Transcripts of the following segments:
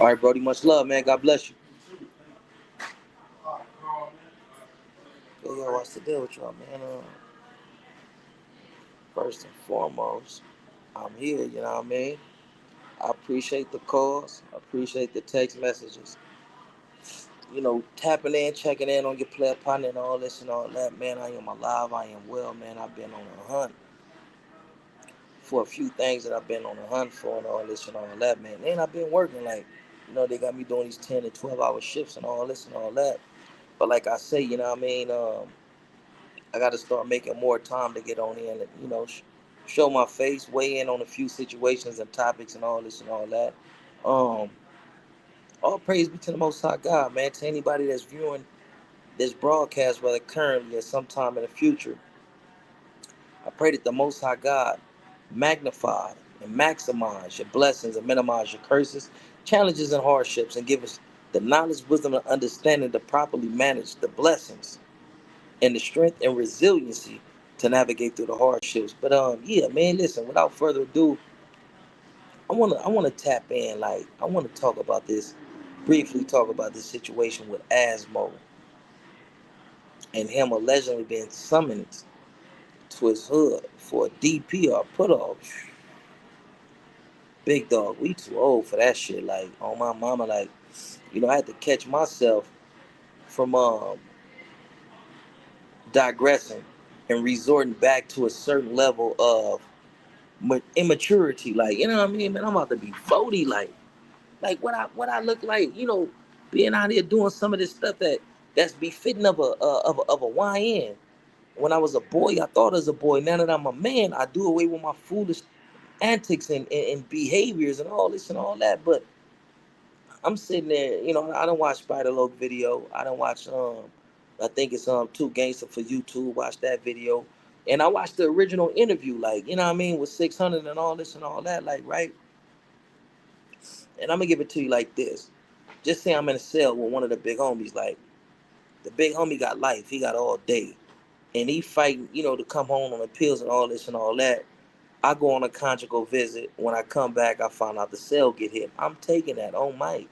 All right, Brody. Much love, man. God bless you. Yo, what's the deal with y'all, man? First and foremost, I'm here. You know what I mean? I appreciate the calls. I appreciate the text messages. Tapping in, checking in on your player partner and all this and all that. Man, I am alive. I am well, man. I've been on a hunt for a few things that I've been on a hunt for and all this and all that, man. And I've been working like, they got me doing these 10 and 12-hour shifts and all this and all that. But like I say, you know what I mean? I got to start making more time to get on in and, show my face, weigh in on a few situations and topics and all this and all that. Um, all praise be to the Most High God, man. To anybody that's viewing this broadcast, whether currently or sometime in the future, I pray that the Most High God magnify and maximize your blessings and minimize your curses, challenges, and hardships, and give us the knowledge, wisdom, and understanding to properly manage the blessings and the strength and resiliency to navigate through the hardships. But yeah, man, listen, without further ado, I wanna tap in, like I wanna talk about this, briefly talk about this situation with Azmo and him allegedly being summoned to his hood for a DP or put off. Big dog, we too old for that shit. Like on my mama, like, I had to catch myself from digressing and resorting back to a certain level of immaturity. Like, you know what I mean, man, I'm about to be 40. Like what I look like, being out here doing some of this stuff that's befitting of a YN. When I was a boy, I thought as a boy. Now that I'm a man, I do away with my foolish antics and behaviors and all this and all that. But I'm sitting there, I don't watch Spider Loc video. I don't watch I think it's Too Gangster for YouTube. Watch that video. And I watched the original interview, like, you know what I mean, with 600 and all this and all that, like, right? And I'm gonna give it to you like this. Just say I'm in a cell with one of the big homies, like the big homie got life, he got all day. And he fighting, to come home on the pills and all this and all that. I go on a conjugal visit. When I come back, I find out the cell get hit. I'm taking that on Mike.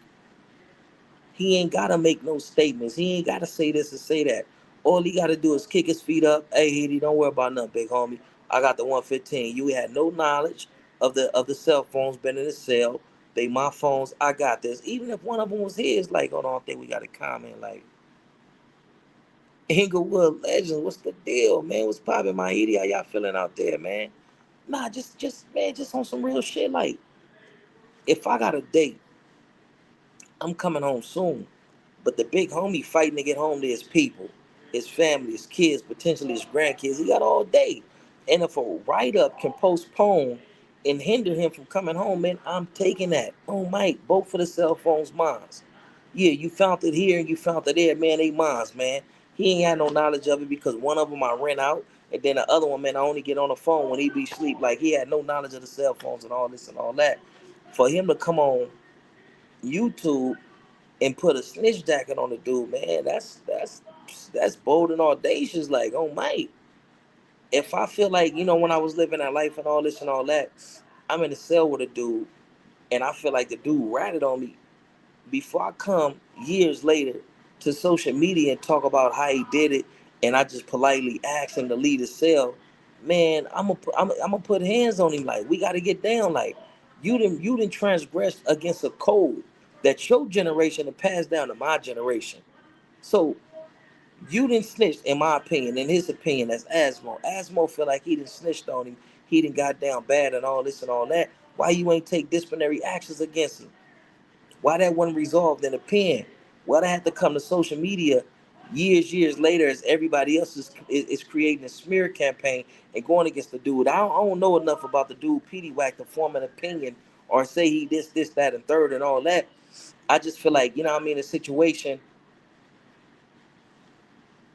He ain't gotta make no statements. He ain't gotta say this or say that. All he gotta do is kick his feet up. Hey, Hitty, don't worry about nothing, big homie. I got the 115. You had no knowledge of the cell phones been in the cell. They my phones. I got this. Even if one of them was his, like, hold on, I think we got a comment. Like, Inglewood Legends, what's the deal, man? What's poppin', my Hitty? How y'all feeling out there, man? Nah, just on some real shit. Like, if I got a date, I'm coming home soon. But the big homie fighting to get home to his people, his family, his kids, potentially his grandkids. He got all day. And if a write-up can postpone and hinder him from coming home, man, I'm taking that. Oh, Mike, both for the cell phones, mines. Yeah, you found it here and you found it there, man. They mines, man. He ain't had no knowledge of it because one of them I rent out, and then the other one, man, I only get on the phone when he be asleep. Like, he had no knowledge of the cell phones and all this and all that. For him to come on YouTube and put a snitch jacket on the dude, man, that's bold and audacious. Like, oh Mike, if I feel like, when I was living that life and all this and all that, I'm in a cell with a dude, and I feel like the dude ratted on me. Before I come years later to social media and talk about how he did it, and I just politely ask him to leave the cell, man, I'm gonna put hands on him. Like, we got to get down. Like, you didn't transgress against a code that your generation had passed down to my generation. So you didn't snitch, in my opinion. In his opinion, that's Azmo. Azmo feel like he didn't snitched on him. He didn't got down bad and all this and all that. Why you ain't take disciplinary actions against him? Why that wasn't resolved in a pen? Why that had to come to social media years later as everybody else is creating a smear campaign and going against the dude? I don't know enough about the dude Petey Wack to form an opinion or say he this, that, and third and all that. I just feel like, what I mean, a situation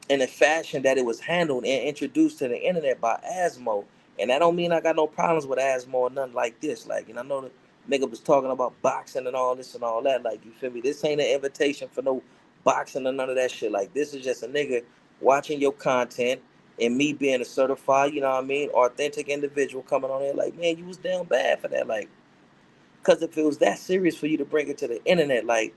in the fashion that it was handled and introduced to the internet by Azmo. And that don't mean I got no problems with Azmo or nothing like this. Like, I know the nigga was talking about boxing and all this and all that. Like, you feel me? This ain't an invitation for no boxing or none of that shit. Like, this is just a nigga watching your content and me being a certified, authentic individual coming on there like, man, you was down bad for that. Like, Because if it was that serious for you to bring it to the internet, like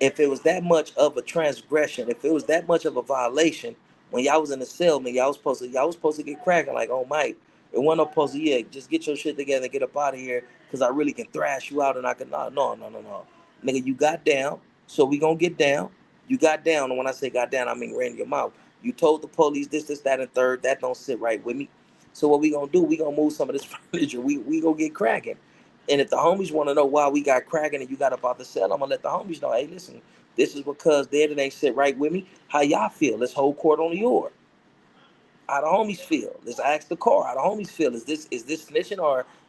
if it was that much of a transgression, if it was that much of a violation, when y'all was in the cell, man, y'all was supposed to get cracking like, oh Mike, it wasn't no supposed to, yeah, just get your shit together and get up out of here, cause I really can thrash you out and I can no. Nigga, you got down, so we gonna get down. You got down, and when I say got down, I mean ran your mouth. You told the police this, that, and third. That don't sit right with me. So what we gonna do? We gonna move some of this furniture. We gonna get cracking. And if the homies want to know why we got cracking and you got about to sell, I'm gonna let the homies know. Hey, listen, this is because that ain't sit right with me. How y'all feel? Let's hold court on the yard. How the homies feel? Let's ask the car. How the homies feel? Is this snitching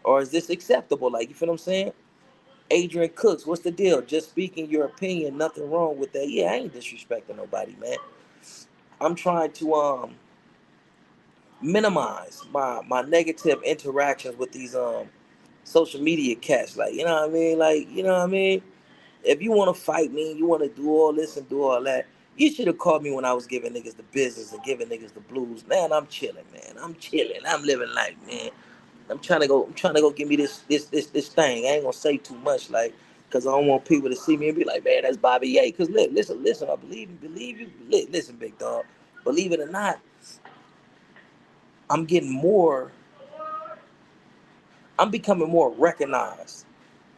or is this acceptable? Like, you feel what I'm saying? Adrian Cooks, what's the deal? Just speaking your opinion, nothing wrong with that. Yeah, I ain't disrespecting nobody, man. I'm trying to minimize my negative interactions with these social media cats. Like, you know what I mean? Like, you know what I mean? If you want to fight me, you want to do all this and do all that, you should have called me when I was giving niggas the business and giving niggas the blues. Man, I'm chilling, man. I'm chilling. I'm living life, man. I'm trying to go give me this thing. I ain't gonna say too much, like, cause I don't want people to see me and be like, man, that's Bobby Ye. Cause listen. I believe you. Listen, big dog. Believe it or not, I'm getting more. I'm becoming more recognized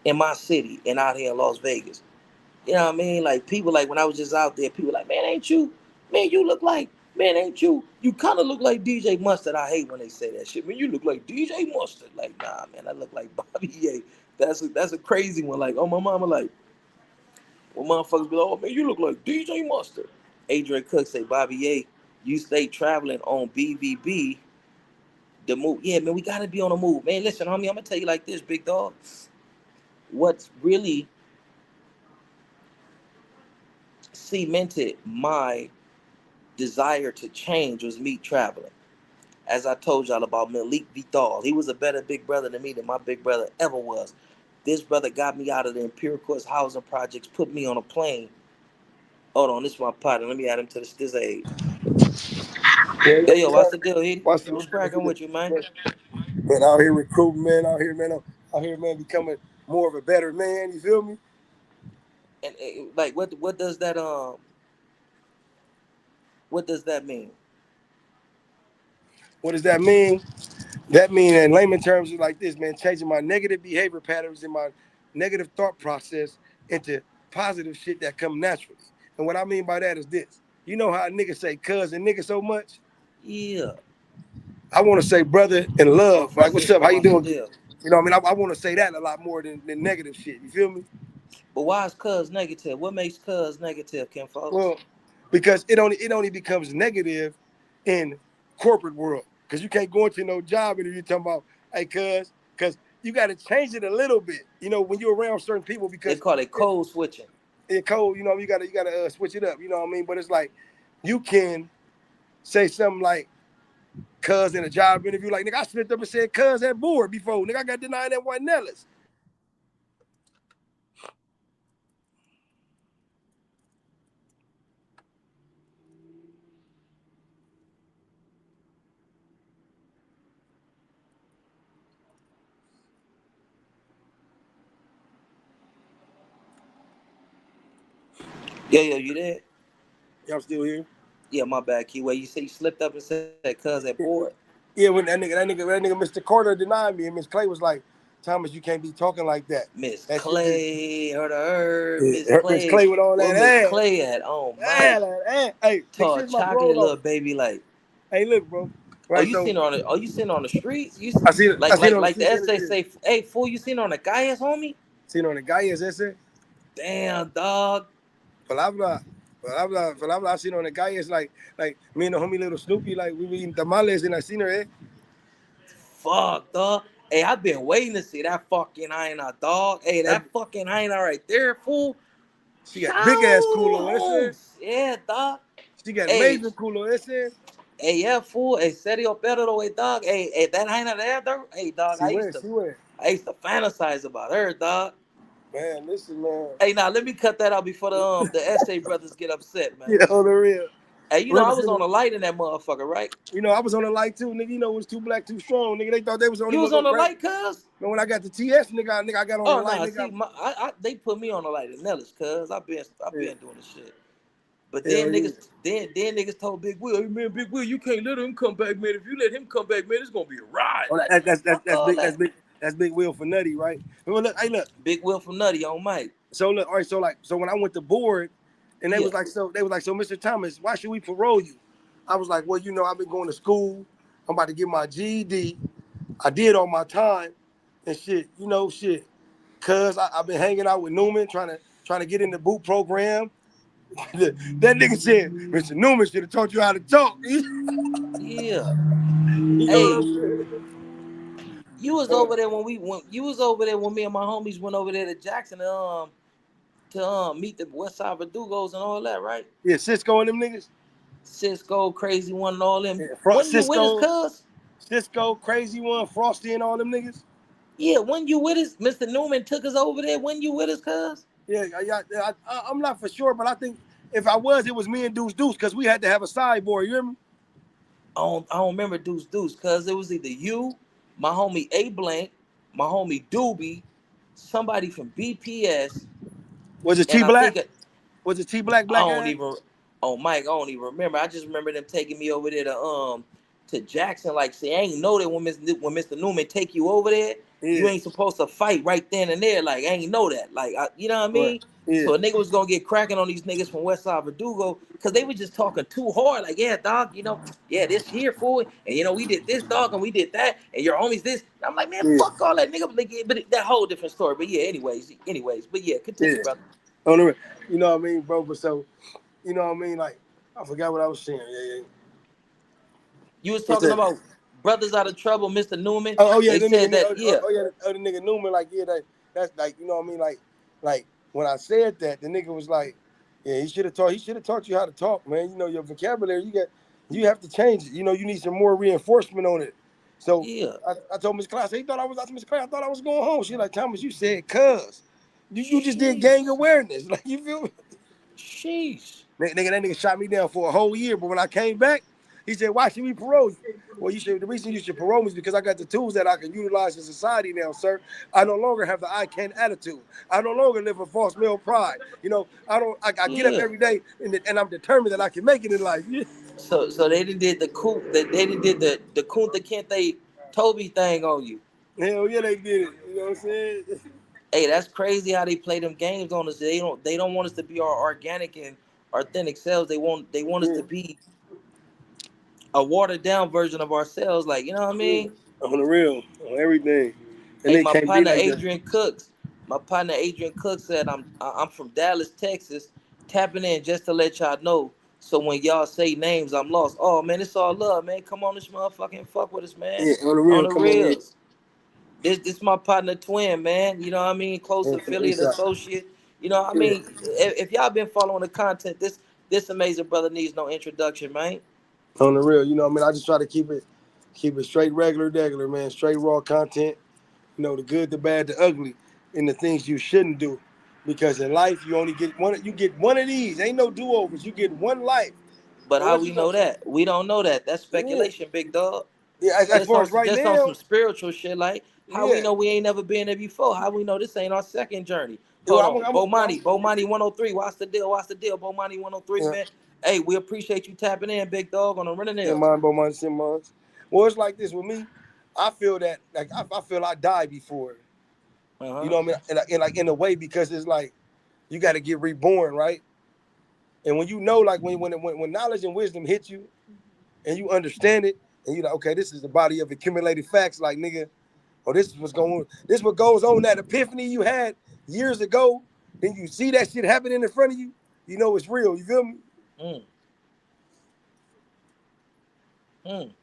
in my city and out here in Las Vegas. You know what I mean? Like, people, like, when I was just out there, people like, man, ain't you? Man, you look like, man, ain't you? You kind of look like DJ Mustard. I hate when they say that shit. Man, you look like DJ Mustard. Like, nah, man, I look like Bobby Ye. That's a crazy one. Like, oh, my mama, like, when motherfuckers be like, oh, man, you look like DJ Mustard. Adrian Cook say, Bobby Ye, you stay traveling on BBB. The move. Yeah, man, we got to be on the move. Man, listen, homie, I'm going to tell you like this, big dog. What's really cemented my desire to change was me traveling. As I told y'all about Malik Vital, he was a better big brother than me than my big brother ever was. This brother got me out of the Imperial Courts housing projects, put me on a plane. Hold on, this is my partner. Let me add him to this age. Yeah, Yo, what's yeah. the deal? What's the What's cracking with you, man? man out here recruiting, man, out here, man, out here, man, becoming more of a better man, you feel me? And like, what does that mean? What does that mean? That mean in layman terms is like this, man, changing my negative behavior patterns and my negative thought process into positive shit that come naturally. And what I mean by that is this. You know how niggas say cuz and nigga so much? Yeah. I want to say brother and love. Like, what's up? How you What's the doing? deal? You know what I mean? I want to say that a lot more than negative shit. You feel me? But why is cuz negative? What makes cuz negative, Kim folks? Well, because it only becomes negative in corporate world. Because you can't go into no job interview talking about, hey, because you got to change it a little bit. You know, when you're around certain people, They because call it code switching. it cold. You know, you gotta switch it up. You know what I mean? But it's like you can say something like cuz in a job interview, like nigga, I slipped up and said cuz at board before. Nigga, I got denied that one Nellis. Yo, you there? Y'all still here? Yeah, my bad, Keyway. You say you slipped up and said cuz at board? Yeah, when that nigga, Mr. Carter denied me, and Miss Clay was like, Thomas, you can't be talking like that. Miss That shit just Clay, heard, Miss yeah, Miss Clay. Clay with all Where that Miss ass. Clay at? Oh, Mike. Hey, nigga, Tall she's my bro chocolate though. little baby like. Hey, look, bro. Oh, Right, you so seen her on the? Oh, you seen her on the streets? I seen it on the Like the streets in the essay gym. say, hey fool, you seen her on the guys, homie? Seen her on the guy is ese. Damn, dog. Palabra. Palabra. I seen her on the guy is like me and the homie little Snoopy, like we were eating tamales and I seen her, eh? Fuck, dog. Hey, I've been waiting to see that fucking hyena, dog. Hey, That, that fucking hyena right there, fool. she got big ass culo, ese. Holmes. Yeah, dog. She got Hey, amazing culo, ese. yeah, fool. Hey, serio pero, way, dog. Hey, that hyena there, dog. Hey, dog. She went. I used to fantasize about her, dog. Man, listen, man. Hey, now let me cut that out before the essay brothers get upset, man. Yeah, on the real. Hey, you know I was on Representing, a light in that motherfucker, right? I was on the light too, nigga. It was too black, too strong, nigga. They thought they was the only You one was gonna on a grab. light, cuz? But when I got the TS, nigga, I got on the Oh light, nah, nigga. see, they put me on the light at Nellis, cuz I've Yeah, been doing this shit. But hell then yeah. then niggas told Big Will, hey, man, Big Will, you can't let him come back, man. If you let him come back, man, it's gonna be a ride. Oh, Like, fuck that's all big. That's that. big. That's big wheel for Nutty, right? Well, look, hey, look. Big Will from Nutty on Mike. So look, all right. So when I went to board, and Yeah. they was like, so Mr. Thomas, why should we parole you? I was like, well, I've been going to school. I'm about to get my GED. I did all my time and shit. Shit. Cause I've been hanging out with Newman, trying to get in the boot program. that nigga said, Mr. Newman should have taught you how to talk. Yeah. You know what Hey, I'm saying? you was over there when you was over there when me and my homies went over there to Jackson to meet the West Side Verdugos and all that, right? Yeah, Cisco and them niggas. Cisco, Crazy One, and all them. Yeah, When you with us, Cisco, cuz? Crazy One, Frosty, and all them niggas. Yeah, when you with us, Mr. Newman took us over there. When you with us, cuz? Yeah, I'm not for sure, but I think if I was, it was me and Deuce because we had to have a sideboard. You hear me? I don't remember Deuce, cuz it was either you, my homie A Blank, my homie Doobie, somebody from BPS, Was it T and I Black? think Was it T Black I Black don't Eye? even. Oh, Mike, I don't even remember. I just remember them taking me over there to Jackson. Like, say, I ain't know that when Mr. Newman take you over there, you Yeah, ain't supposed to fight right then and there. Like, I ain't know that. Like, you know what I right. mean? Yeah, So a nigga was gonna get cracking on these niggas from West Side Verdugo because they was just talking too hard. Like, yeah, dog, yeah, this here fool, and we did this, dog, and we did that, and your homies this. And I'm like, man, yeah, fuck all that, nigga. Like, yeah, but that whole different story. But yeah, anyways, but yeah, yeah. continue, brother. On the, you know what I mean, bro? But so, you know what I mean? Like, I forgot what I was saying. Yeah, yeah. You was What's talking that? about brothers out of trouble, Mr. Newman. Oh yeah, They said that, yeah, the nigga Newman, like, yeah, that's like, you know what I mean, like when I said that, the nigga was like, yeah, he should have taught you how to talk, man. Your vocabulary, you have to change it. You need some more reinforcement on it. So yeah, I told Miss Class, he thought I was out to Miss Class, I thought I was going home. She like, Thomas, you said cuz. You just did gang sheesh, awareness. Like, you feel me? sheesh. That nigga shot me down for a whole year, but when I came back, he said, "Why should we parole you?" Well, the reason you should parole me is because I got the tools that I can utilize in society now, sir. I no longer have the I can attitude. I no longer live a false male pride. I get up Yeah. every day and I'm determined that I can make it in life. Yeah. So they done did the cool that they done did the Kunta Kinte Toby thing on you. Hell yeah, they did it. You know what I'm saying? Hey, that's crazy how they play them games on us. They don't want us to be our organic and authentic selves. They want us Yeah, to be a watered down version of ourselves. Like, you know what I yeah. mean? On the real, on everything. And Hey, they can't be like that. My partner Adrian Cook said I'm from Dallas, Texas, tapping in just to let y'all know. So when y'all say names, I'm lost. Oh man, it's all love, man. Come on, this motherfucking fuck with us, man. Yeah, on the On real, the come on in. reals. This my partner Twin, man. You know what I mean? Close affiliate Inside. associate. You know what I Yeah. mean? If y'all been following the content, this amazing brother needs no introduction, man. On the real, I mean, I just try to keep it straight, regular, man. Straight raw content. The good, the bad, the ugly, and the things you shouldn't do. Because in life, you only get one. You get one of these. Ain't no do overs. You get one life. But So how what we you gonna? know that? We don't know that. That's Yeah, speculation, big dog. yeah. As Just far on as right just on some now, spiritual shit. Like how we yeah. know we ain't never been there before. How we know this ain't our second journey. Yo, Hold on, Bomani 103. What's the deal? Bomani 103, yeah. man. Hey, we appreciate you tapping in, big dog, on the running Send nails. mine, but mine, send mine. Well, it's like this with me. I feel that like I feel I die before. You Uh-huh. know what I mean? And like in a way because it's like you got to get reborn, right? And when like when knowledge and wisdom hit you, and you understand it, and you're like, okay, this is the body of accumulated facts, like nigga, oh, this what goes on, that epiphany you had years ago, then you see that shit happening in front of you, it's real, you feel me? Mm, mm.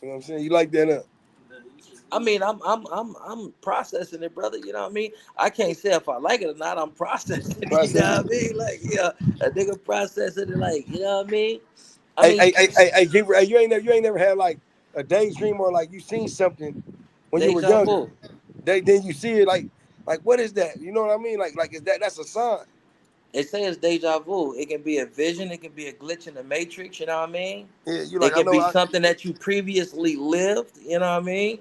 You know what I'm saying? You like that, huh? I mean, I'm processing it, brother. You know what I mean? I can't say if I like it or not. I'm processing it. You know Process it. what I mean? Like, yeah, a nigga processing it. Like, you know what I mean? I Hey, mean, hey, hey, hey, hey, Gabriel, hey, you ain't never had like a daydream or like you seen something when you were deja younger. vu. Then you see it like what is that? You know what I mean? Like is that's a sign. They say it's deja vu. It can be a vision. It can be a glitch in the matrix. You know what I mean? Yeah, you It like I can know be I something that you previously lived. You know what I mean?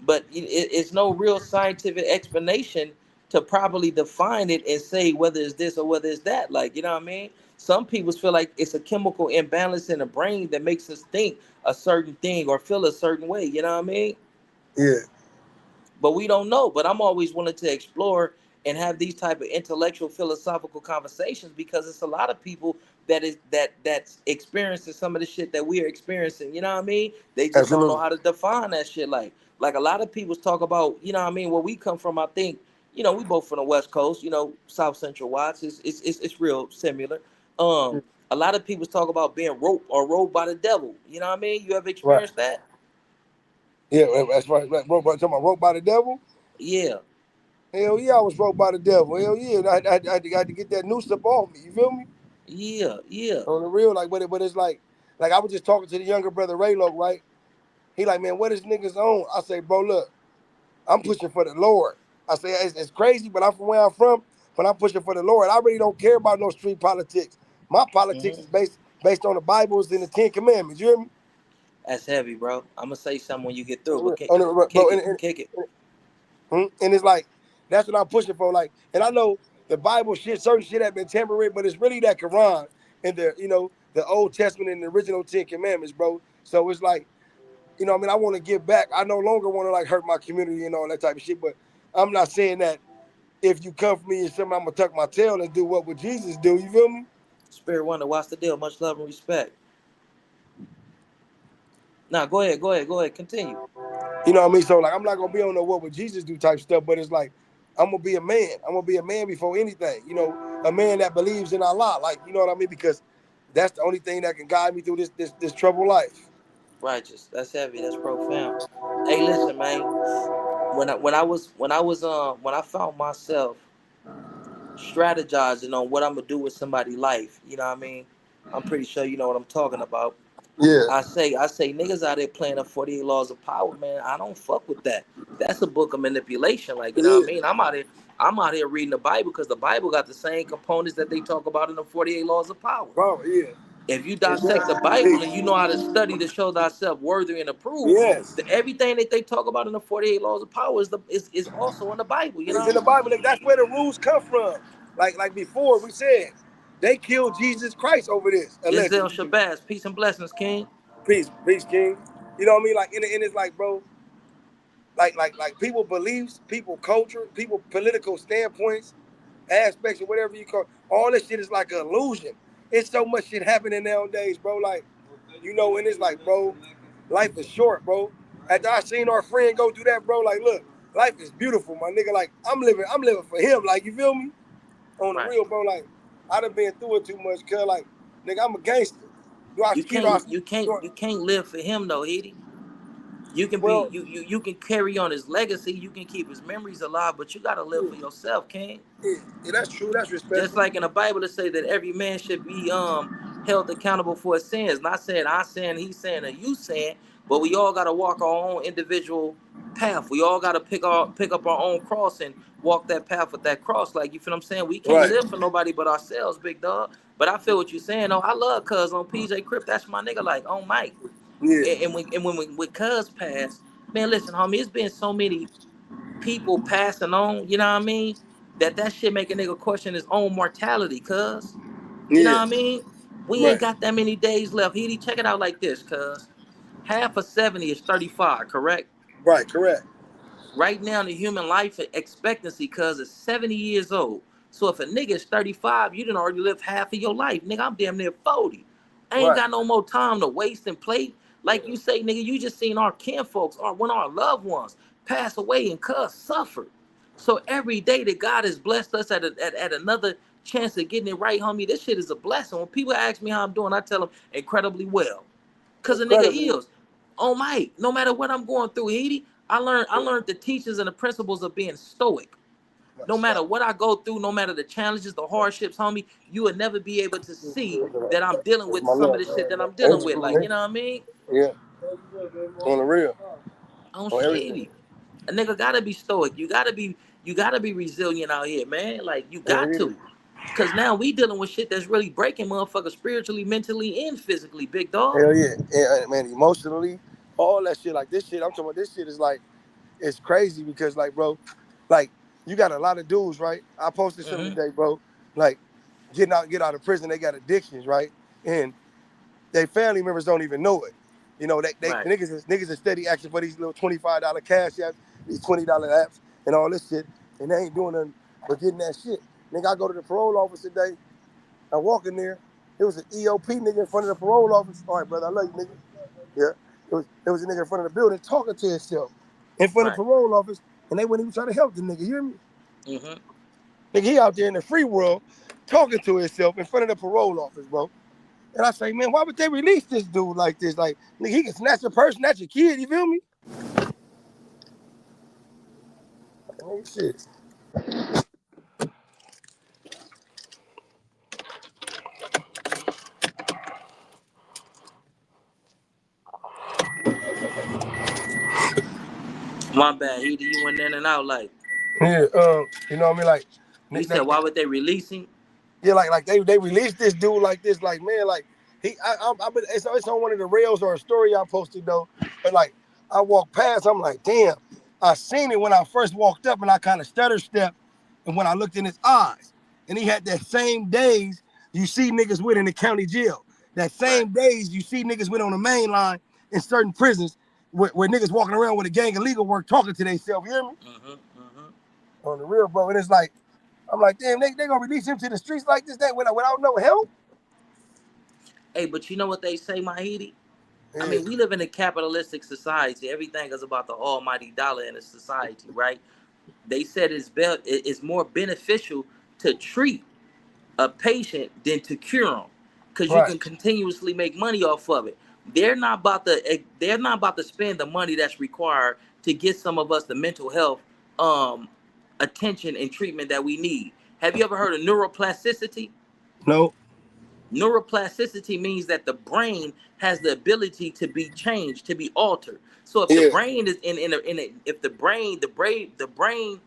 But it's no real scientific explanation to properly define it and say whether it's this or whether it's that. Like, you know what I mean? Some people feel like it's a chemical imbalance in the brain that makes us think a certain thing or feel a certain way. You know what I mean? yeah, But we don't know. But I'm always willing to explore and have these type of intellectual philosophical conversations because it's a lot of people that's experiencing some of the shit that we are experiencing. You know what I mean? They just don't know absolutely. how to define that shit. Like a lot of people talk about, you know what I mean, where we come from. I think, we both from the West Coast, South Central Watts. It's real similar. Yeah, A lot of people talk about being roped or rolled by the devil. You know what I mean? You ever right. experienced that? Yeah, as far as like, talking about roped by the devil. Yeah, Hell yeah, I was roped by the devil. Hell yeah, I had to get that noose up off me. You feel me? yeah, yeah. On the real, like, but it's like I was just talking to the younger brother Raylo, right? He like, man, what is niggas on? I say, bro, look, I'm pushing for the Lord. I say it's crazy, but I'm from where I'm from. But I'm pushing for the Lord. I really don't care about no street politics. My politics Hmm. is based on the Bibles and the Ten Commandments. You hear me? That's heavy, bro. I'm gonna say something when you get through, but Bro, kick it, kick it. and it's like that's what I'm pushing for. Like, and I know the Bible shit, certain shit have been tampered with, but it's really that Quran and the Old Testament and the original Ten Commandments, bro. So it's like, I mean, I want to give back. I no longer want to like hurt my community and all that type of shit. But I'm not saying that if you come for me and something, I'm gonna tuck my tail and do what would Jesus do. You feel me? Spirit Wonder, watch the deal. Much love and respect. Now, go ahead, go ahead, go ahead. Continue. You know what I mean? So like, I'm not gonna be on the what would Jesus do type stuff. But it's like I'm gonna be a man. I'm gonna be a man before anything. A man that believes in Allah. Like, you know what I mean? Because that's the only thing that can guide me through this troubled life. Righteous. That's heavy. That's profound. Hey, listen, man. When I found myself strategizing on what I'm gonna do with somebody's life, you know what I mean? I'm pretty sure you know what I'm talking about. Yeah, I say niggas out there playing the 48 laws of power, man. I don't fuck with that. That's a book of manipulation. Like, you know what I yeah, mean? I'm out here reading the Bible because the Bible got the same components that they talk about in the 48 laws of power. bro, yeah. If you It dissect the does. Bible and you know how to study to show thyself worthy and approved, Yes, everything that they talk about in the 48 laws of power is also in the Bible. You know it's what in I the mean? Bible. Like, that's where the rules come from. Like before we said, they killed Jesus Christ over this Denzel allegedly. Shabazz, peace and blessings, King. Peace, King. You know what I mean? Like, and it's like, bro, like people beliefs, people culture, people political standpoints, aspects, or whatever you call. All this shit is like an illusion. It's so much shit happening nowadays, bro. Like, and it's like, bro, life is short, bro. After I seen our friend go through that, bro, like, look, life is beautiful, my nigga. Like, I'm living for him. Like, you feel me? On the Right. real, bro. Like, I done been through it too much, cause like, nigga, I'm a gangster. Do I, You you know, can't I, you can't do I, you can't live for him though, Edie. You can be well, you can carry on his legacy, you can keep his memories alive, but you gotta live yeah, for yourself, King. yeah, that's true. That's Just respectful. like in the Bible, it say that every man should be held accountable for his sins. Not saying I sin, he saying, or you saying, but we all gotta walk our own individual path. We all gotta pick up our own cross and walk that path with that cross. Like, you feel what I'm saying? We can't Right. live for nobody but ourselves, big dog. But I feel what you're saying. Oh, I love Cuz on PJ Crip. That's my nigga. Like, on Mike. Yeah. And when Cuz passed, man, listen, homie, it's been so many people passing on, you know what I mean? That shit make a nigga question his own mortality, cuz. You know Yeah. what I mean? We ain't Right. got that many days left. Heedy, check it out like this, cuz. Half of 70 is 35, correct? Right. Correct. Right now, the human life expectancy, cuz, is 70 years old. So if a nigga is 35, you done already lived half of your life. Nigga, I'm damn near 40. I ain't Right. got no more time to waste and play. Like you say, nigga, you just seen our kinfolks, or one of our loved ones, pass away and cuz suffered. So every day that God has blessed us at another chance of getting it right, homie, this shit is a blessing. When people ask me how I'm doing, I tell them incredibly well. Cause a nigga Incredibly. is. Oh Mike, no matter what I'm going through, Edie, I learned the teachings and the principles of being stoic. No matter what I go through, no matter the challenges, the hardships, homie, you would never be able to see that I'm dealing That's with my some of love. the shit that I'm dealing with. Like, Angel. you know what I mean? Yeah. On the real. On On everything. shady. A nigga gotta be stoic. You gotta be resilient out here, man. Like, you Yeah, got to. Cause now we dealing with shit that's really breaking motherfuckers spiritually, mentally, and physically, big dog. Hell yeah, and man, emotionally, all that shit. Like this shit, I'm talking about. This shit is like, it's crazy because like, bro, like you got a lot of dudes, right? I posted something Mm-hmm. today, bro. Like get out of prison, they got addictions, right? And their family members don't even know it. You know, they Right, niggas is steady asking for these little $25 cash apps, these $20 apps, and all this shit, and they ain't doing nothing but getting that shit. Nigga, I go to the parole office today. I walk in there. It was an EOP nigga in front of the parole office. All right, brother, I love you, nigga. Yeah. It was a nigga in front of the building talking to himself in front of right. the parole office, and they wouldn't even try to help the nigga. You hear me? Mm-hmm. Nigga, he out there in the free world talking to himself in front of the parole office, bro. And I say, man, why would they release this dude like this? Like, nigga, he can snatch a person, snatch a kid. You feel me? Like, shit. My bad, Heater. You went in and out like. Yeah, you know what I mean? Like, You said why would they releasing? yeah, like they released this dude like this, like man, like it's on one of the rails or a story I posted though, but like I walked past, I'm like, damn, I seen it when I first walked up, and I kind of stutter stepped, and when I looked in his eyes, and he had that same days you see niggas with in the county jail, that Right. same days you see niggas with on the main line in certain prisons where niggas walking around with a gang of legal work talking to themselves, you hear me? Mm-hmm. Mm-hmm. On the real, bro, and it's like. I'm like, damn, they gonna release him to the streets like this, that without no help? Hey, but you know what they say, my Heaty? I Yeah, mean, we live in a capitalistic society. Everything is about the almighty dollar in a society, right? They said it's more beneficial to treat a patient than to cure them, because you right. can continuously make money off of it. They're not about to spend the money that's required to get some of us the mental health um attention and treatment that we need. Have you ever heard of neuroplasticity? No, Neuroplasticity means that the brain has the ability to be changed, to be altered. So if the yeah, brain is in a if the brain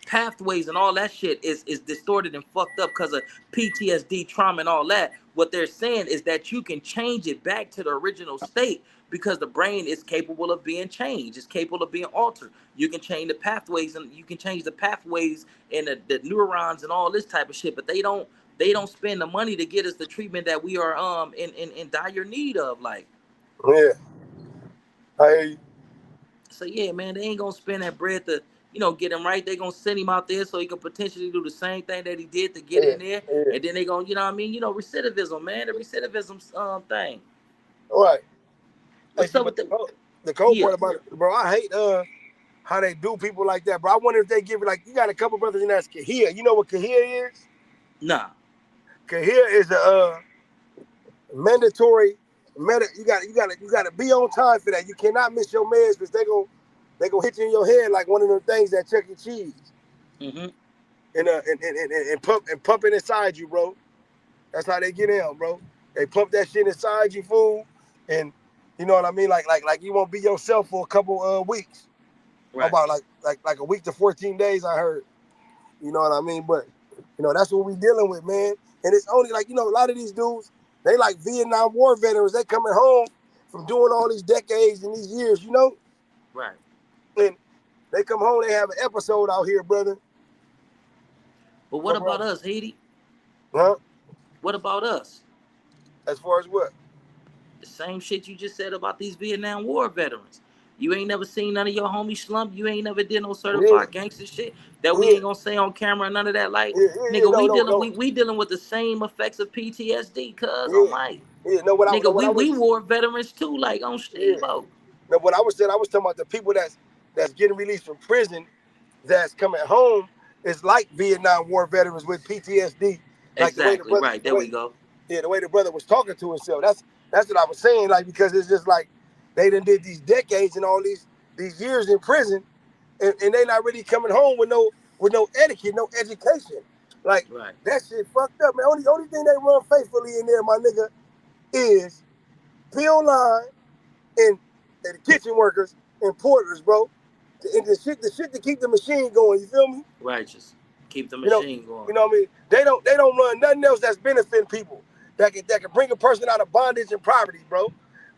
pathways and all that shit is distorted and fucked up because of PTSD, trauma, and all that. What they're saying is that you can change it back to the original state because the brain is capable of being changed. It's capable of being altered. You can change the pathways, and you can change the pathways and the neurons and all this type of shit. But they don't spend the money to get us the treatment that we are in dire need of. Like, yeah. I hear you. so yeah, man, they ain't gonna spend that bread to get him right. They gonna send him out there so he can potentially do the same thing that he did to get Yeah, in there, yeah. and then they gonna, what I mean, recidivism, man, the recidivism thing. All right. Hey, What's see, up but with the? the cold Yeah, part about it, bro, I hate how they do people like that, bro. I wonder if they give it like you got a couple brothers in that's Kahia. You know what Kahia is? nah. Kahia is a mandatory you gotta be on time for that. You cannot miss your meds because they gonna hit you in your head like one of them things that Chuck E. Cheese Mhm. and pump it inside you, bro. That's how they get in, bro. They pump that shit inside you, fool, and you know what I mean. Like you won't be yourself for a couple weeks, Right. about like a week to 14 days. I heard. You know what I mean? But that's what we dealing with, man. And it's only like a lot of these dudes, they like Vietnam War veterans. They coming home from doing all these decades and these years, Right. and they come home. They have an episode out here, brother. But what But bro, about us, Haiti? huh? What about us? As far as what? The same shit you just said about these Vietnam War veterans. You ain't never seen none of your homies slump. You ain't never did no Yeah, certified gangster shit that we yeah, ain't gonna say on camera or none of that. Like, yeah. nigga, No, we no, dealing no. we dealing with the same effects of PTSD. Cuz on Yeah, Mike, yeah. No, what I no, nigga, what I we was. war veterans too. Like on Yeah. Steve O. No, what I was saying. I was talking about the people that's getting released from prison that's coming home is like Vietnam War veterans with PTSD, like the way the Exactly brother, right. There we go. the way the brother was talking to himself. That's what I was saying. Like because it's just like they done did these decades and all these years in prison, and they not really coming home with no etiquette, no education. Like Right. that shit fucked up, man. Only thing they run faithfully in there, my nigga, is Bill Line and the kitchen workers and porters, bro. And the shit to keep the machine going. You feel me? Righteous. Keep the You know, machine going. you know what I mean? They don't run nothing else that's benefiting people that can bring a person out of bondage and poverty, bro.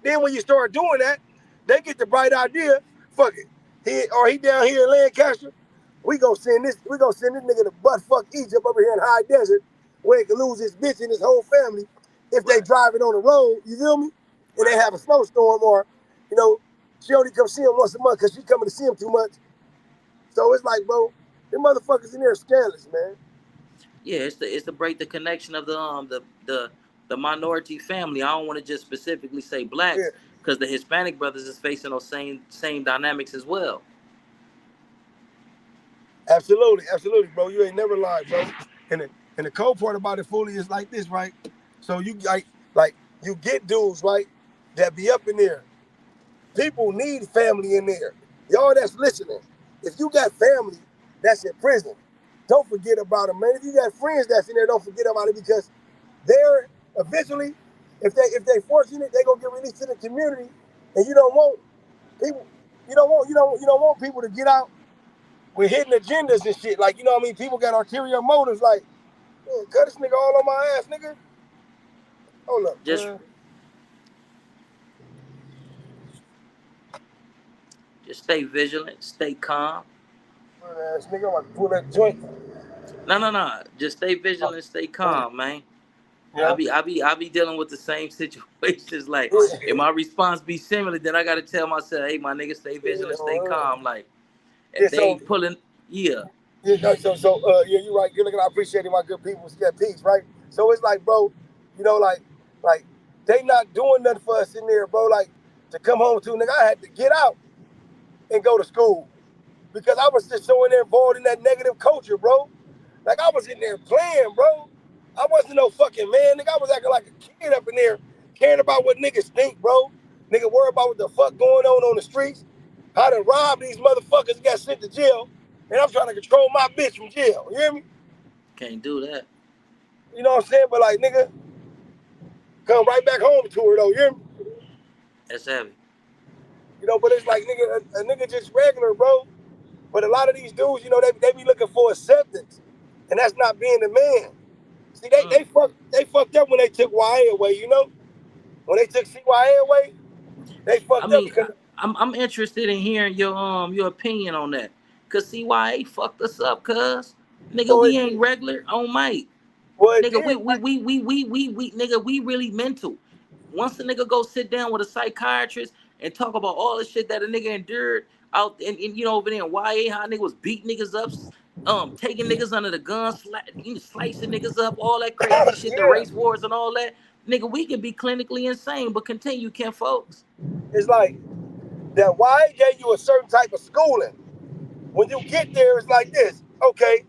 Then when you start doing that, they get the bright idea. Fuck it, he down here in Lancaster. We gonna send this nigga to butt fuck Egypt over here in high desert, where he can lose his bitch and his whole family if they Right. driving on the road. You feel me? And they Right. have a snowstorm, or you know, she only come see him once a month because she coming to see him too much. So it's like, bro, them motherfuckers in there are scandalous, man. Yeah, it's to break the connection of the minority family. I don't want to just specifically say Yeah. blacks because the Hispanic brothers is facing those same dynamics as well. Absolutely, absolutely, bro. You ain't never lied, bro. And the cold part about it fully is like this, right? So you like you get dudes, right, that be up in there. People need family in there. Y'all that's listening, if you got family that's in prison, don't forget about them, man. If you got friends that's in there, don't forget about it because they're eventually, if they fortunate, they gonna get released to the community, and you don't want people, you don't want people to get out with hidden agendas and shit. Like, you know what I mean? People got ulterior motives. Like, man, cut this nigga all on my ass, nigga. Hold up, Just man. just stay vigilant, stay calm. Ass nigga, I'm about to pull that joint. No, no, no. Just stay Oh, vigilant, stay yeah. calm, man. Yeah. I be dealing with the same situations. Like, if Yeah. my response be similar, then I gotta tell myself, hey, my nigga, stay vigilant, stay calm. Like, Yeah, if they so pulling, yeah, yeah, no, yeah, you're right. You're looking. I appreciate it, my good people. Yeah, peace, right? So it's like, bro, like they not doing nothing for us in there, bro. Like to come home to, nigga, I had to get out and go to school because I was just so in there involved in that negative culture, bro. Like I was in there playing, bro. I wasn't no fucking man, nigga. I was acting like a kid up in there, caring about what niggas think, bro. Nigga, worry about what the fuck going on the streets, how to rob these motherfuckers and got sent to jail, and I'm trying to control my bitch from jail. You hear me? can't do that. You know what I'm saying? But like, nigga, come right back home to her though. You hear me? That's heavy. But it's like, nigga, a nigga just regular, bro. But a lot of these dudes, they be looking for acceptance, and that's not being a man. See, they Mm. they fucked they fucked up when they took YA away. When they took CYA away, they I fucked up mean, because I'm interested in hearing your opinion on that. Cause CYA fucked us up, cuz nigga, well, we it ain't did. regular on mic. Well, it Nigga, did, right? nigga, we really mental. Once a nigga go sit down with a psychiatrist and talk about all the shit that a nigga endured out in over there in YA, how nigga was beating niggas up, taking niggas under the gun, slicing niggas up, all that crazy shit, the Yeah. race wars and all that. Nigga, we can be clinically insane, but continue, Ken folks. It's like that YA gave you a certain type of schooling. When you get there, it's like this. Okay,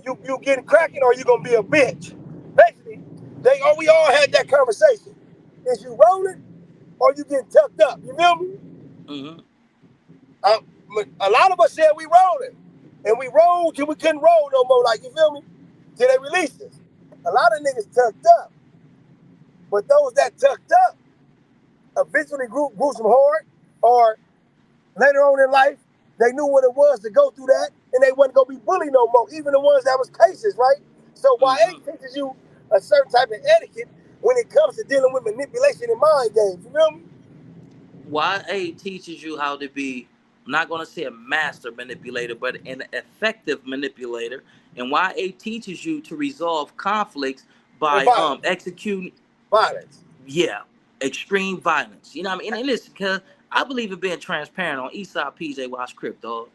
you getting cracking or you gonna be a bitch. Basically, we all had that conversation. Is you rolling or you getting tucked up? You feel me? Mm-hmm. Uh, a lot of us said we rolling, and we rolled till we couldn't roll no more. Like you feel me? Till they released us. A lot of niggas tucked up, but those that tucked up eventually grew some hard, or later on in life they knew what it was to go through that, and they wasn't gonna be bullied no more. Even the ones that was cases, right? So YA Mm-hmm. teaches you a certain type of etiquette when it comes to dealing with manipulation and mind games. You feel me? YA teaches you how to be, I'm not going to say a master manipulator, but an effective manipulator. And YA teaches you to resolve conflicts And by violence, executing, violence. yeah, extreme violence. You know what I mean? And listen, because I believe in being transparent on Eastside PJ Wash Crip, dog.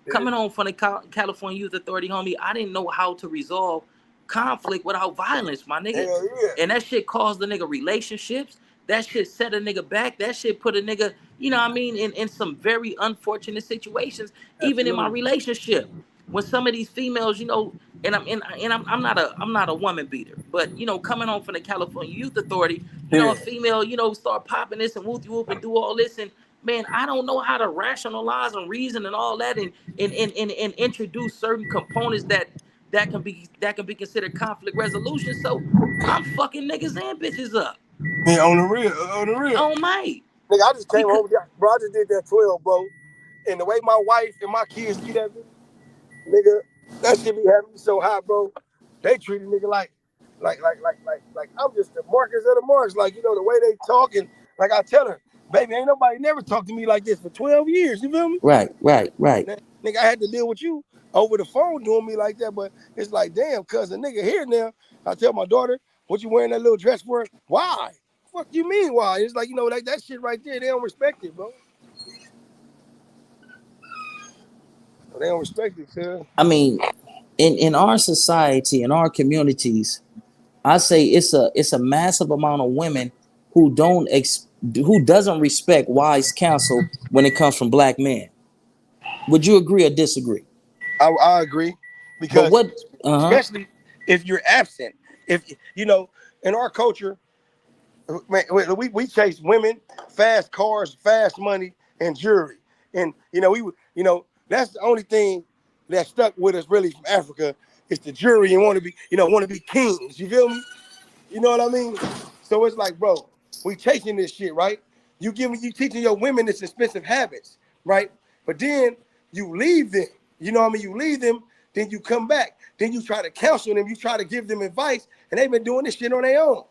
Yeah. Coming home from the California Youth Authority, homie, I didn't know how to resolve conflict without violence, my nigga. Hell yeah. And that shit caused the nigga relationships. That shit set a nigga back. That shit put a nigga, you know what I mean, in some very unfortunate situations, even in my Absolutely. relationship. When some of these females, and I'm not a woman beater, but coming home from the California Youth Authority, Yeah. a female, start popping this and whoop whoop and do all this, and man, I don't know how to rationalize and reason and all that, and introduce certain components that can be considered conflict resolution. So I'm fucking niggas and bitches up. Yeah, on the real, on the real. Oh my, Nigga, I just came because home, bro. I just did that 12, bro. And the way my wife and my kids see that, nigga. That shit be having me so hot, bro. They treat a nigga like I'm just the Marcus of the Marks. Like, you know, the way they talk and like I tell her, baby, ain't nobody never talked to me like this for 12 years. You feel me? Right, right, right. Nigga, I had to deal with you over the phone doing me like that, but it's like, damn, cuz a nigga here now. I tell my daughter, what you wearing that little dress for? Why? Fuck you mean why? It's like, you know, like that shit right there, they don't respect it, bro. They don't respect it, cuz. I mean, in our society, in our communities, I say it's a massive amount of women who who doesn't respect wise counsel when it comes from black men. Would you agree or disagree? I agree But because what? Uh huh. especially if you're absent. If you know, in our culture, man, we chase women, fast cars, fast money, and jewelry, and you know that's the only thing that stuck with us really from Africa is the jewelry and want to be kings. You feel me? You know what I mean? So it's like, bro, we chasing this shit, right? You teaching your women this expensive habits, right? But then you leave them. You know what I mean? You leave them, then you come back, then you try to counsel them, you try to give them advice, and they've been doing this shit on their own.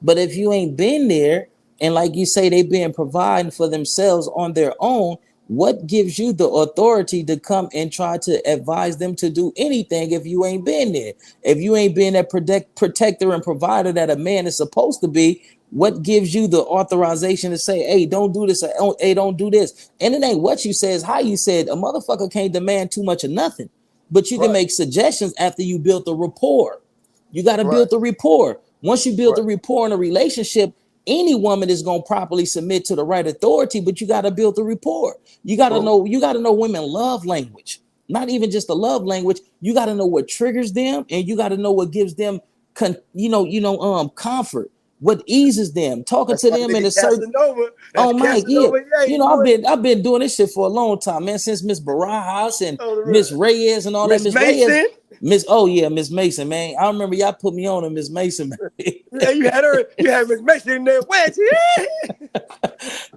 But if you ain't been there, and like you say, they been providing for themselves on their own, what gives you the authority to come and try to advise them to do anything if you ain't been there? If you ain't been that protector and provider that a man is supposed to be, what gives you the authorization to say, hey, don't do this, or hey, don't do this? And it ain't what you say, it's how you said. A motherfucker can't demand too much of nothing, but you can Right, make suggestions after you built the rapport. You got to right, build the rapport. Once you build the right. rapport in a relationship, any woman is going to properly submit to the right authority, but you got to build the rapport. Well, You got to know women love language. Not even just the love language. You got to know what triggers them, and you got to know what gives them comfort, what eases them. Talking that's to my them in nigga a certain. Casanova. That's Oh Mike, yeah. Casanova. Yeah, You you know, know it. I've been doing this shit for a long time, man. Since Miss Barajas and Oh, the Miss run. Reyes and all that. Miss Miss Reyes, Mason. Miss oh yeah, Miss Mason, man. I remember y'all put me on to Miss Mason, man. Yeah, you had her. You had Miss Mason in there. Wedge.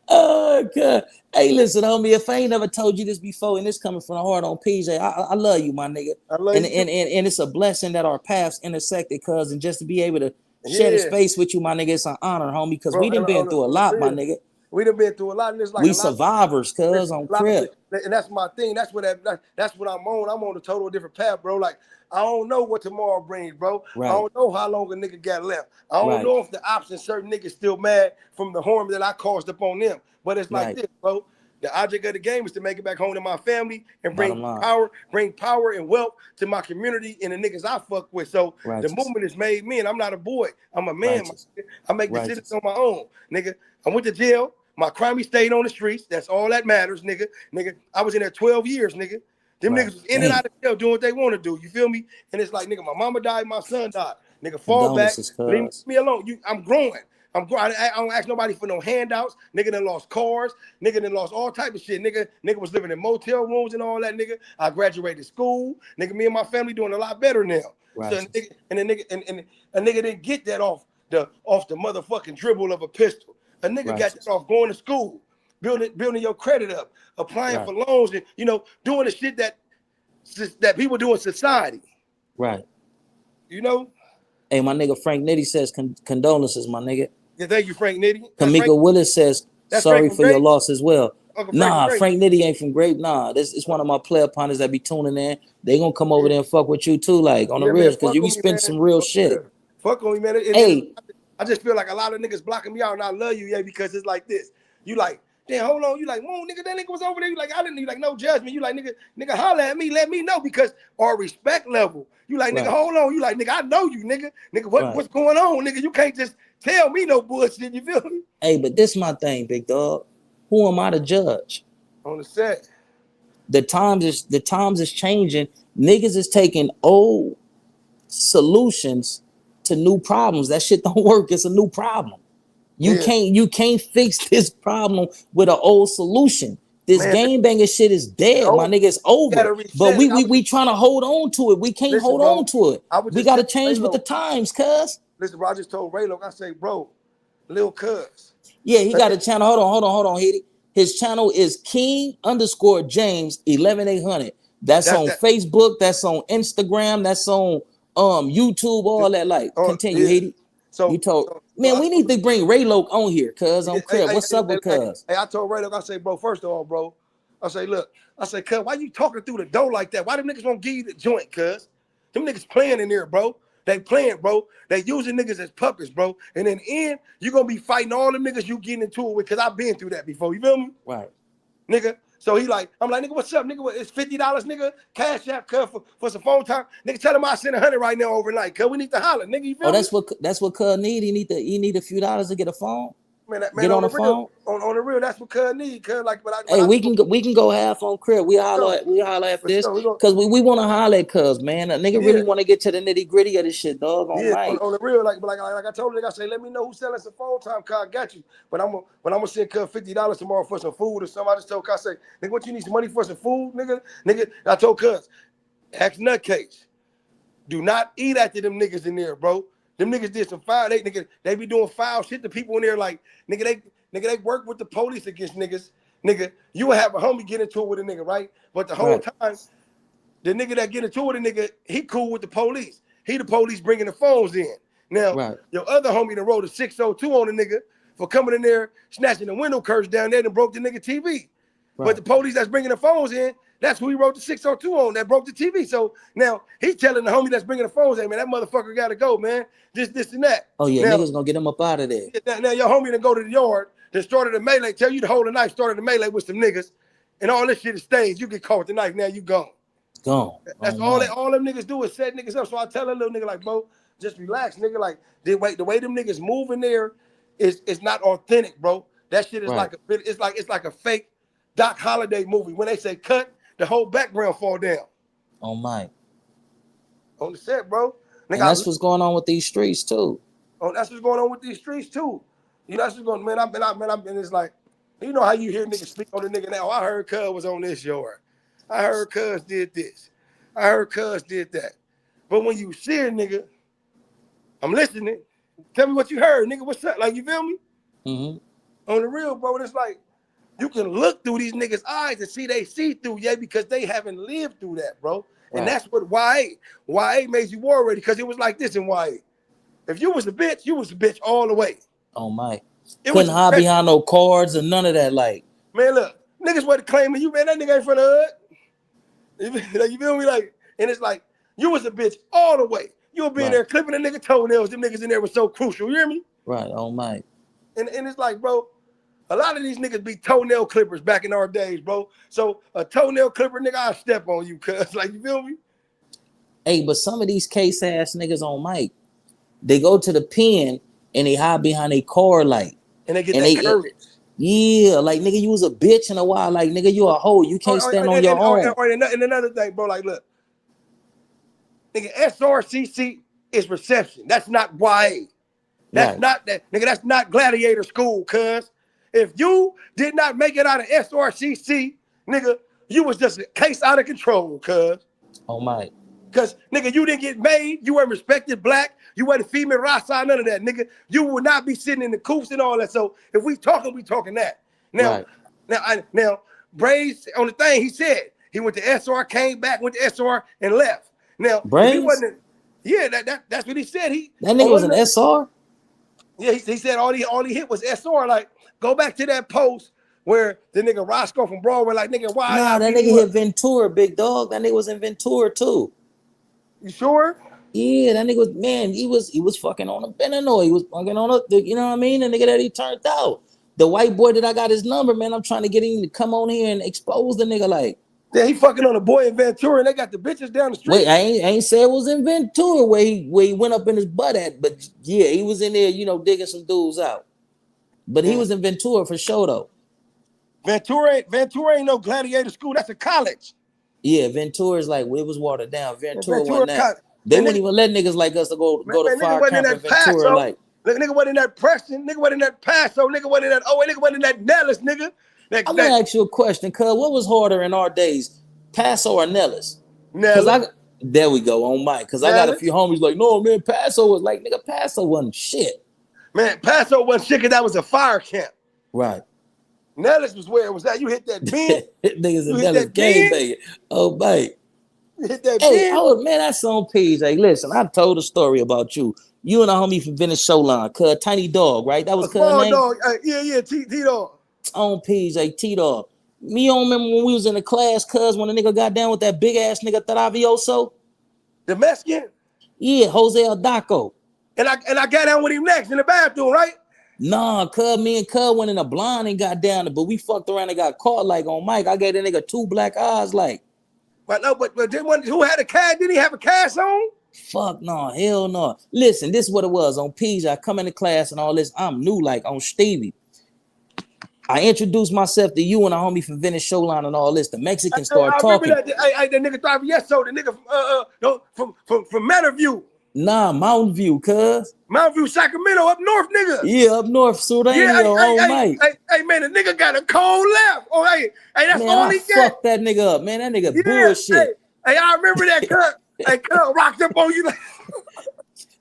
Oh god. Hey, listen, homie. If I ain't never told you this before, and this coming from the heart on PJ, I love you, my nigga. I love And you too. and it's a blessing that our paths intersected, cuz, and just to be able to share the Yeah, space with you, my nigga, it's an honor, homie, because bro. we done been through a On the lot, my real, nigga. we done been through a lot, and it's like We a lot. survivors, cuz, Listen, on a lot of crib. it, and that's my thing. That's what I'm on. I'm on a total different path, bro. Like I don't know what tomorrow brings, bro. I Right, don't know how long a nigga got left. I don't right, know if the option certain niggas still mad from the harm that I caused upon them. But it's like right. this, bro. The object of the game is to make it back home to my family and Bottom line. bring power and wealth to my community and the niggas I fuck with. So the Righteous. movement is made me, and I'm not a boy. I'm a man. Righteous. I make decisions Righteous. on my own, nigga. I went to jail. My crime stayed on the streets. That's all that matters, nigga. Nigga, I was in there 12 years, nigga. Them Right. niggas was in and Damn. out of jail doing what they want to do. You feel me? And it's like, nigga, my mama died, my son died. Nigga, fall back. Condolences, Leave cuz. me alone. I'm growing. I don't ask nobody for no handouts. Nigga done lost cars. Nigga done lost all type of shit. Nigga was living in motel rooms and all that. Nigga, I graduated school. Nigga, me and my family doing a lot better now. So Righteous. nigga, and the nigga and a nigga didn't get that off the motherfucking dribble of a pistol. A nigga got that Righteous. off going to school, building your credit up, applying Right. for loans, and doing the shit that people do in society. Right. You know. Hey, my nigga Frank Nitty says condolences, my nigga. Yeah, thank you, Frank Nitty. Kamika Willis says That's Frank sorry from for your Grape. loss as well. Uncle Frank from Nah, Grape. Frank Nitty ain't from Grape. Nah, this is one of my player partners that be tuning in. They gonna come over Yeah, there and fuck with you too, like on the yeah, man. real, because Fuck you be on me, spending man. some real For shit. real. Fuck on me, man. And Hey, I just feel like a lot of niggas blocking me out, and I love you, yeah, because it's like this. You like, damn, hold on. You like, whoa, nigga, that nigga was over there. You like, I didn't. You like, no judgment. You like, nigga, holler at me, let me know because our respect level. You like, nigga, right, hold on. You like, nigga, I know you, nigga. Nigga, right. what's going on, nigga? You can't just tell me no bullshit. You feel me? Hey, but this my thing, big dog. Who am I to judge? On the set. The times is changing. Niggas is taking old solutions to new problems. That shit don't work. It's a new problem. Yeah, You can't fix this problem with an old solution. This man. game banger shit is dead, my Oh, nigga. It's you over. gotta But reset it. I was we just trying to hold on to it. We can't listen, hold on bro. to it. I was We just gotta telling change with the Raylo. times, cuz. Listen, bro. I just told Raylo. I say, bro, Lil Cuz. Yeah, he got a channel. Hold on, Hitty. His channel is King _James 11800. That's That's on that. Facebook. That's on Instagram. That's on YouTube. All that. Like, continue, Yeah. Haiti. You So told so so man, we need to bring Ray Loke on here, cuz yeah, on crib. What's up with cuz? I told Ray, look, I say, bro, first of all, bro, I say, look, I say, cuz, why you talking through the door like that? Why them niggas won't give you the joint, cuz? Them niggas playing in there, bro. They playing, bro. They using niggas as puppets, bro. And in the end, you gonna be fighting all them niggas you getting into it with, cause I've been through that before. You feel me? Right. Nigga. So he like, I'm like, nigga, what's up, nigga? It's $50, nigga. Cash app, cuz, for some phone time. Nigga, tell him I send 100 right now overnight, cuz we need to holler, nigga. You Oh, feel me? that's what cuz need. He need a few dollars to get a phone. Man, Get on on the the real, phone. on the real, that's what cuz need, cuz like, but Hey, I we can go half on crib. go, We holler after for this sure. We go, because we want to holler at cuz, man. A nigga yeah. really want to get to the nitty gritty of this shit, dog. On Yeah, mic. on the real, like I told her, I say, let me know who's selling some phone time, cause I got you. But I'm gonna send cuz $50 tomorrow for some food or something. I just told cuz, I say, nigga, what you need some money for some food, nigga. I told cuz, ask nutcase, do not eat after them niggas in there, bro. Them niggas did some foul. They be doing foul shit to people in there. Like they work with the police against niggas. Nigga, you would have a homie get into it with a nigga, right? But the whole Right. time, the nigga that get into it with a nigga, he cool with the police. He the police bringing the phones in. Now, Right. your other homie that wrote a 602 on the nigga for coming in there, snatching the window curtains down there and broke the nigga TV. But Right. the police that's bringing the phones in, that's who he wrote the 602 on that broke the TV. So now he's telling the homie that's bringing the phones in, man, that motherfucker got to go, man. This, and that. Oh yeah, Now, niggas gonna get him up out of there. now your homie to go to the yard, that started a melee, tell you to hold a knife, started a melee with some niggas, and all this shit is staged. You get caught with the knife, now you gone. Gone. That's Oh my. all them niggas do is set niggas up. So I tell a little nigga like, bro, just relax, nigga. Like the way them niggas move in there is not authentic, bro. That shit is Right. like it's like a fake Doc Holliday movie. When they say cut, the whole background fall down Oh my. on the set, bro. And Nigga, that's what's going on with these streets too. that's what's going on with these streets too. You know, that's what's going. Man, I've been. It's like, you know how you hear niggas speak on the nigga now. I heard Cuz was on this yard. I heard Cuz did this. I heard Cuz did that. But when you see it, nigga, I'm listening. Tell me what you heard, nigga. What's up? Like, you feel me? Mm-hmm. On the real, bro. It's like you can look through these niggas' eyes and see they see through, yeah, because they haven't lived through that, bro. And Right. that's what YA made you war ready, because it was like this in YA. If you was a bitch, you was a bitch all the way. Oh my. It was Couldn't hide respect. behind no cards and none of that. Like, Man, look, niggas wasn't claiming you, man. That nigga ain't from the hood. You feel me? Like, and it's like you was a bitch all the way. You'll be in right. there clipping a nigga toenails. Them niggas in there was so crucial. You hear me? Right. Oh my. And it's like, bro, a lot of these niggas be toenail clippers back in our days, bro. So a toenail clipper, nigga, I'll step on you, cuz. Like, you feel me? Hey, but some of these case ass niggas on mic, they go to the pen and they hide behind a car light. And they get And that they courage. yeah, like nigga, you was a bitch in a while. Like nigga, you a hoe. You can't stand on your own. And another thing, bro, like, look, nigga, SRCC is reception. That's not YA. That's Right. not that, nigga, that's not gladiator school, cuz. If you did not make it out of SRCC, nigga, you was just a case out of control, cuz. Oh my. Because, nigga, you didn't get made. You weren't respected black. You wasn't female rasa, none of that, nigga. You would not be sitting in the coops and all that. So if we talking that. Now, Right. now, Braves, on the thing, he said, he went to SR, came back, went to SR, and left. Now, if he Braves? wasn't, yeah, that's what he said. That nigga was an SR? Yeah, he said all he hit was SR. Like, go back to that post where the nigga Roscoe from Broadway, like, nigga, why Nah, I that beat nigga him hit up? Ventura, big dog. That nigga was in Ventura too. You sure? Yeah, that nigga was man. He was fucking on a Benino. He was fucking on you know what I mean? The nigga that he turned out. The white boy that I got his number, man. I'm trying to get him to come on here and expose the nigga. Like, Yeah, he fucking on a boy in Ventura, and they got the bitches down the wait, street. I ain't say it was in Ventura where he went up in his butt at, but yeah, he was in there, you know, digging some dudes out. But he Mm. was in Ventura for sure though. Ventura ain't no gladiator school. That's a college. Yeah, Ventura is like it was watered down. Ventura Ventura wasn't that. college. They And wouldn't nigga, even let niggas like us to go to nigga fire wasn't in camp in that Ventura. Paso. Like, Nigga wasn't in that Preston. Nigga wasn't in that Paso. Nigga wasn't in that nigga wasn't in that Nellis, nigga. I'm That gonna ask you a question, cuz what was harder in our days, Paso or Nellis? Cause Nellis. I there we go on Mike. Cause I got a Nellis. few homies like, no man, Paso was like nigga, Paso wasn't shit. Man, Paso wasn't shit, 'cause that was a fire camp. Right. Nellis was where it was at. You hit that bin. Niggas You in hit Dallas that bin. gangbanging. Oh, mate. You hit that Hey, bin. oh man, that's on page. Hey, listen, I told a story about you. You and a homie from Venice Showline, cuz Tiny Dog, right? That A was cuz small name dog. Yeah, T-Dog. on page, like T Dog. Me don't remember when we was in the class, cuz when the nigga got down with that big ass nigga Taravioso. The Mexican. Yeah, Jose Aldaco. And I got down with him next in the bathroom, right? Nah, cuz me and cuz went in a blind and got down, but we fucked around and got caught like on mic. I gave that nigga 2 black eyes, like. But no, but then who had a cast? Didn't he have a cast on? Fuck no, hell no. Listen, this is what it was on P's. I come into class and all this. I'm new, like on Stevie. I introduced myself to you and a homie from Venice Showline and all this. The Mexicans start I remember talking. that. The nigga driver, yes, so the nigga no, from Mountain View. Nah, Mountain View, cuz. Mountain View, Sacramento, up north, nigga. Yeah, up north, Yeah, Sudanio, oh mate. man, the nigga got a cold left. Oh, hey, that's Man, all I he get. fucked that nigga up, man. That nigga Yeah, bullshit. I remember that cut. Hey, cut rocked up on you. Like,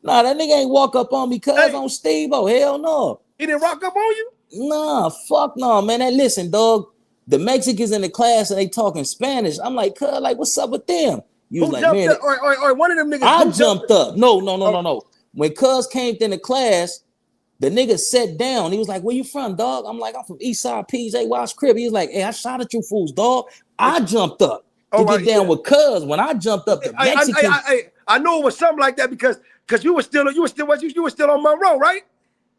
Nah, that nigga ain't walk up on me, cuz hey, on Steve. Oh, hell no. he didn't rock up on you? Nah, fuck no, man. That listen, dog. The Mexicans in the class and they talking Spanish. I'm like, cuz, like, what's up with them? You was Who like, jumped man, up? Or one of them niggas I who jumped jumped up. No, no, no, up? no, no. When cuz came in the class, the nigga sat down. He was like, where you from, dog? I'm like, I'm from Eastside PJ Watch Crib. He was like, hey, I shot at you fools, dog. I jumped up to get down with cuz. When I jumped up, the Mexicans. I know it was something like that because you were still on Monroe, right?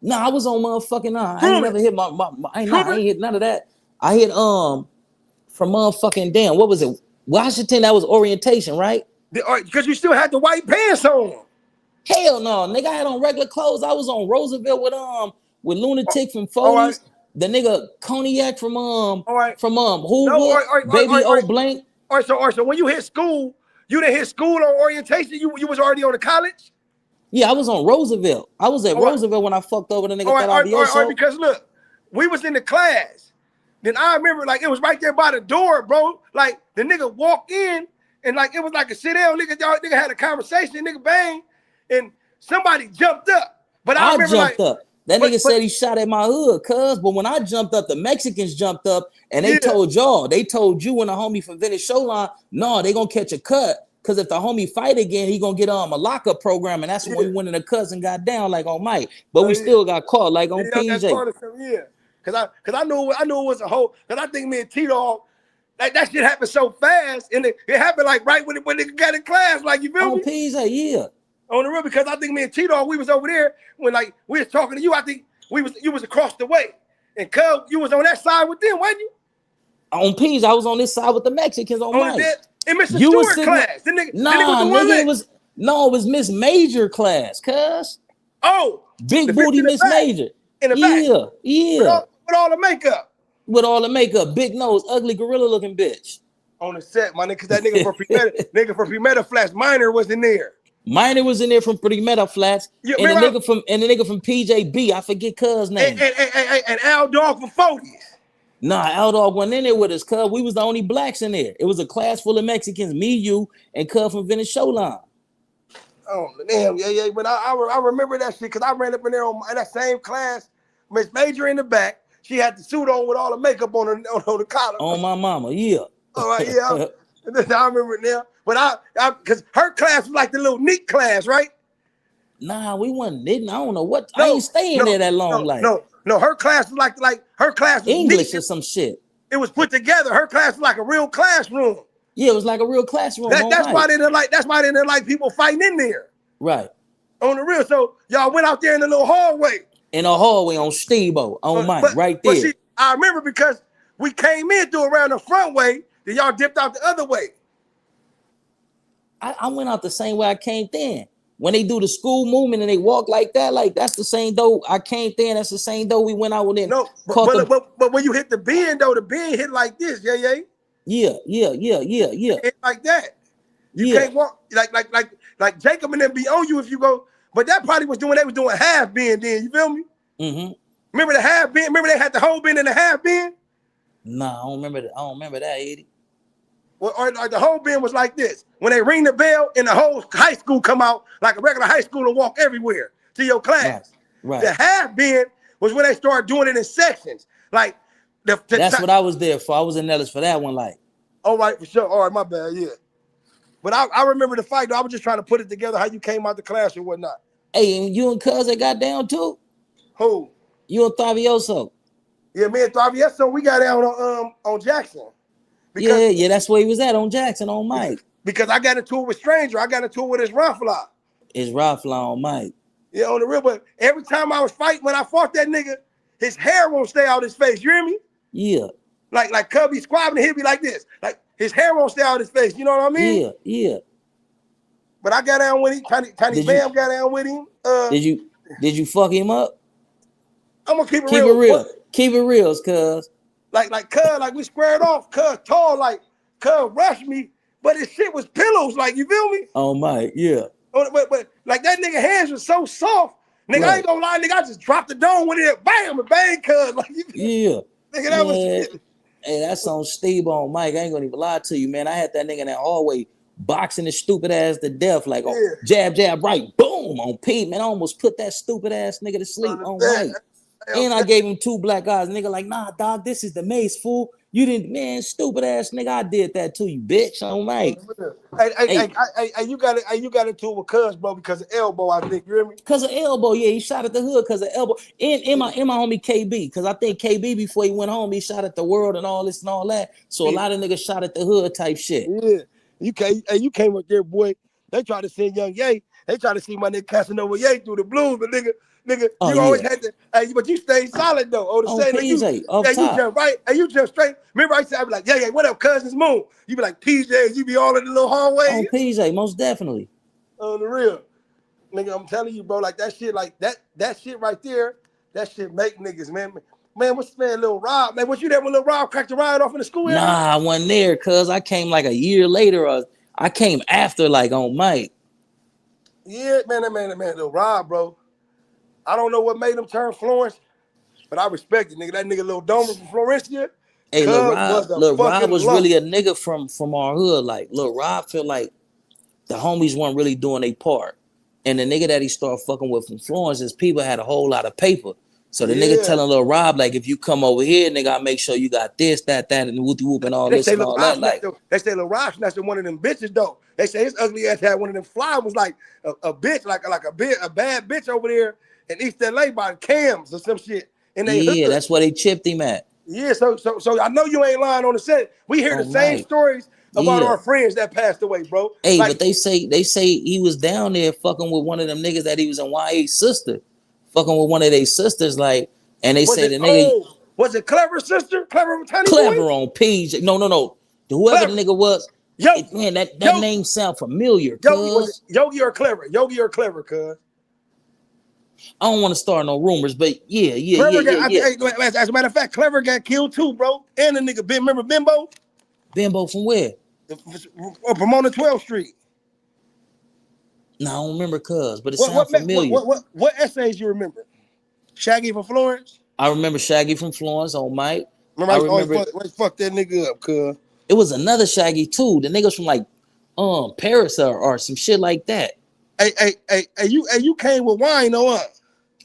Nah, I was on motherfucking I ain't Truman. never hit I ain't hit none of that. I hit from motherfucking damn, what was it? Washington, that was orientation, right? Because you still had the white pants on. Hell no, nigga, I had on regular clothes. I was on Roosevelt with Lunatic from All right. Foley's, the nigga Cognac from All right. Hoover, Baby O Blank. All right, so when you hit school, you didn't hit school on orientation. You was already on the college. Yeah, I was on Roosevelt. I was at Roosevelt when I fucked over the nigga All right, because look, we was in the class. Then I remember like it was right there by the door, bro. Like the nigga walked in and like it was like a sit down nigga. Y'all nigga had a conversation, nigga bang, and somebody jumped up. But I remember jumped like, up. That nigga said he shot at my hood, cuz. But when I jumped up, the Mexicans jumped up and they told y'all, they told you and the homie from Venice Showline, no, they gonna catch a cut. Cause if the homie fight again, he gonna get a lockup program, and that's when we went in the cuts and got down like on Mike. But we still got caught like on PJ. Cause I knew it was a whole. Cause I think me and T-Dog, like that shit happened so fast, and it happened like right when they got in class, like you feel me? On PJ, yeah. On the real, because I think me and T-Dog, we was over there when like we was talking to you. I think you was across the way, and Cub, you was on that side with them, wasn't you? On PJ, I was on this side with the Mexicans on Mike. In Mr. Stewart class. It was Miss Major class, cuz. Oh, big booty Miss Major. In the back. Yeah. With all the makeup. With all the makeup, big nose, ugly gorilla looking bitch. On the set, my nigga, cause that nigga for Premeta Flats, Minor was in there. Minor was in there from Premeta Flats, and the nigga from PJB, I forget cuz name. And Al Dog from 40s. Nah, Al Dog wasn't in there with us, cuz. We was the only blacks in there. It was a class full of Mexicans, me, you, and cuz from Venice Showline. Oh, damn, yeah. But I remember that shit because I ran up in there in that same class. Miss Major in the back. She had the suit on with all the makeup on the collar. On my mama, yeah. All right, yeah. I remember it now. But I because her class was like the little neat class, right? Nah, we wasn't knitting. I don't know what. I ain't staying there that long. No. Her class was like her class was English neat. or some shit. It was put together. Her class was like a real classroom. Yeah, it was like a real classroom. That's why they didn't like people fighting in there. Right. On the real. So y'all went out there in the little hallway. In a hallway on Steve-O, on Mike, right there. But see, I remember because we came in through around the front way, then y'all dipped out the other way. I went out the same way I came in. When they do the school movement and they walk like that, like that's the same door I came in. That's the same door we went out with. No, but when you hit the bend though, the bend hit like this, yeah. Yeah. It like that. You can't walk like Jacob and them be on you if you go. But that probably was they was doing half bend then. You feel me? Mm-hmm. Remember the half bend? Remember they had the whole bend and the half bend? Nah, I don't remember that, Eddie. Well, or the whole bend was like this. When they ring the bell and the whole high school come out like a regular high school and walk everywhere to your class. Right. The half bend was when they started doing it in sections. Like That's what I was there for. I was in Nellis for that one. Like, all right, for sure. All right, my bad. Yeah. But I remember the fight, though. I was just trying to put it together how you came out the class and whatnot. hey, and you and Cuz that got down too? Who? You and Thavioso. Yeah, me and Travieso, we got down on Jackson. Because Yeah, that's where he was at on Jackson on Mike. because I got into it with Stranger. I got into it with his Ronfly. It's Rafla on Mike. Yeah, on the real. But every time I was fighting, when I fought that nigga, his hair won't stay out his face. You hear me? Yeah. Like Cubby squabbing, he'll be like this. Like his hair won't stay out his face. You know what I mean? Yeah. But I got down with him. Tiny Bam got down with him. Did you fuck him up? I'm gonna keep it Keep real. it real. Keep it real, cuz. Like Cuz, like we squared off. Cuz tall, like Cuz rushed me, but his shit was pillows. Like you feel me? Oh Mike, yeah. But like that nigga hands was so soft. Nigga, Right. I ain't gonna lie, nigga. I just dropped the dome with it, bam, and bang, Cuz. Like Yeah. nigga, that was Man. Hey, that's on Steve on Mike. I ain't gonna even lie to you, man. I had that nigga in that hallway boxing his stupid ass to death. Like, oh, yeah. jab, right, boom, on Pete. Man, I almost put that stupid ass nigga to sleep on Mike. And I gave him 2 black eyes. Nigga, like, nah, dog, this is the mace, fool. You didn't, man, stupid ass nigga. I did that to you, bitch. On Mike. Hey, you got it. You got into it with Cuz, bro, because of elbow. I think you hear me. Cause of elbow, yeah, he shot at the hood because of elbow. In my homie KB, because I think KB before he went home, he shot at the world and all this and all that. So a lot of niggas shot at the hood type shit. Yeah, you came up there, boy. They tried to send Young Ye. They tried to see my nigga Casanova Ye through the blues, but nigga, Oh, you always yeah. had to. Hey, but you stayed solid though. Oh, the On same. Like PJ, off you top. jump right. Hey, you jump straight. Remember, I said, I be like, yeah, what up, cousins moon? You be like PJ, you be all in the little hallway. On PJ, most definitely. On the real, nigga, I'm telling you, bro, like that shit, that shit right there, that shit make niggas, man. Man, what's man, Lil Rob? Man, was you there when Lil Rob cracked the ride off in the school area? Nah, I wasn't there, cuz I came like a year later. Or I came after, like on Mike. Yeah, man, Lil Rob, bro. I don't know what made him turn Florence, but I respect it, nigga. That nigga Lil Domer from Florencia, Hey, Lil Cuz Rob, was a Lil Rob fucking was lump. really a nigga from our hood. Like Lil Rob feel like the homies weren't really doing their part. And the nigga that he started fucking with from Florence, his people had a whole lot of paper. So the nigga telling Lil Rob, like, if you come over here, nigga, I'll make sure you got this, that, and whoop whoop and all They this say and Lil all Rob that. snatched Like, they say Lil Rob snatched one of them bitches though. They say his ugly ass had one of them fly was like a bitch, like a bad bitch over there in East LA by Cams or some shit. And they yeah, hood. that's where they chipped him at. Yeah, so I know you ain't lying on the set. We hear Oh, the same Mike. stories about Yeah. our friends that passed away, bro. Hey, Like, but they say he was down there fucking with one of them niggas that he was in YA's sister. Fucking with one of their sisters, like, and they say the nigga was it Clever sister? Clever Tiny Boy? clever on PJ. No. Whoever the Clever. nigga was, man, that Yogi. name sound familiar, Yogi, was it cuz. Yogi or Clever? Yogi or Clever, cuz. I don't want to start no rumors, but yeah. As a matter of fact, Clever got killed too, bro. And the nigga, remember Bimbo? Bimbo from where? Pomona 12th Street. No, I don't remember cuz, but it sound familiar. What essays you remember? Shaggy from Florence? I remember Shaggy from Florence on Mike. Remember I I remember always fuck that nigga up, cuz. it was another Shaggy too. The niggas from like Paris or some shit like that. Hey, you came with wine, no what?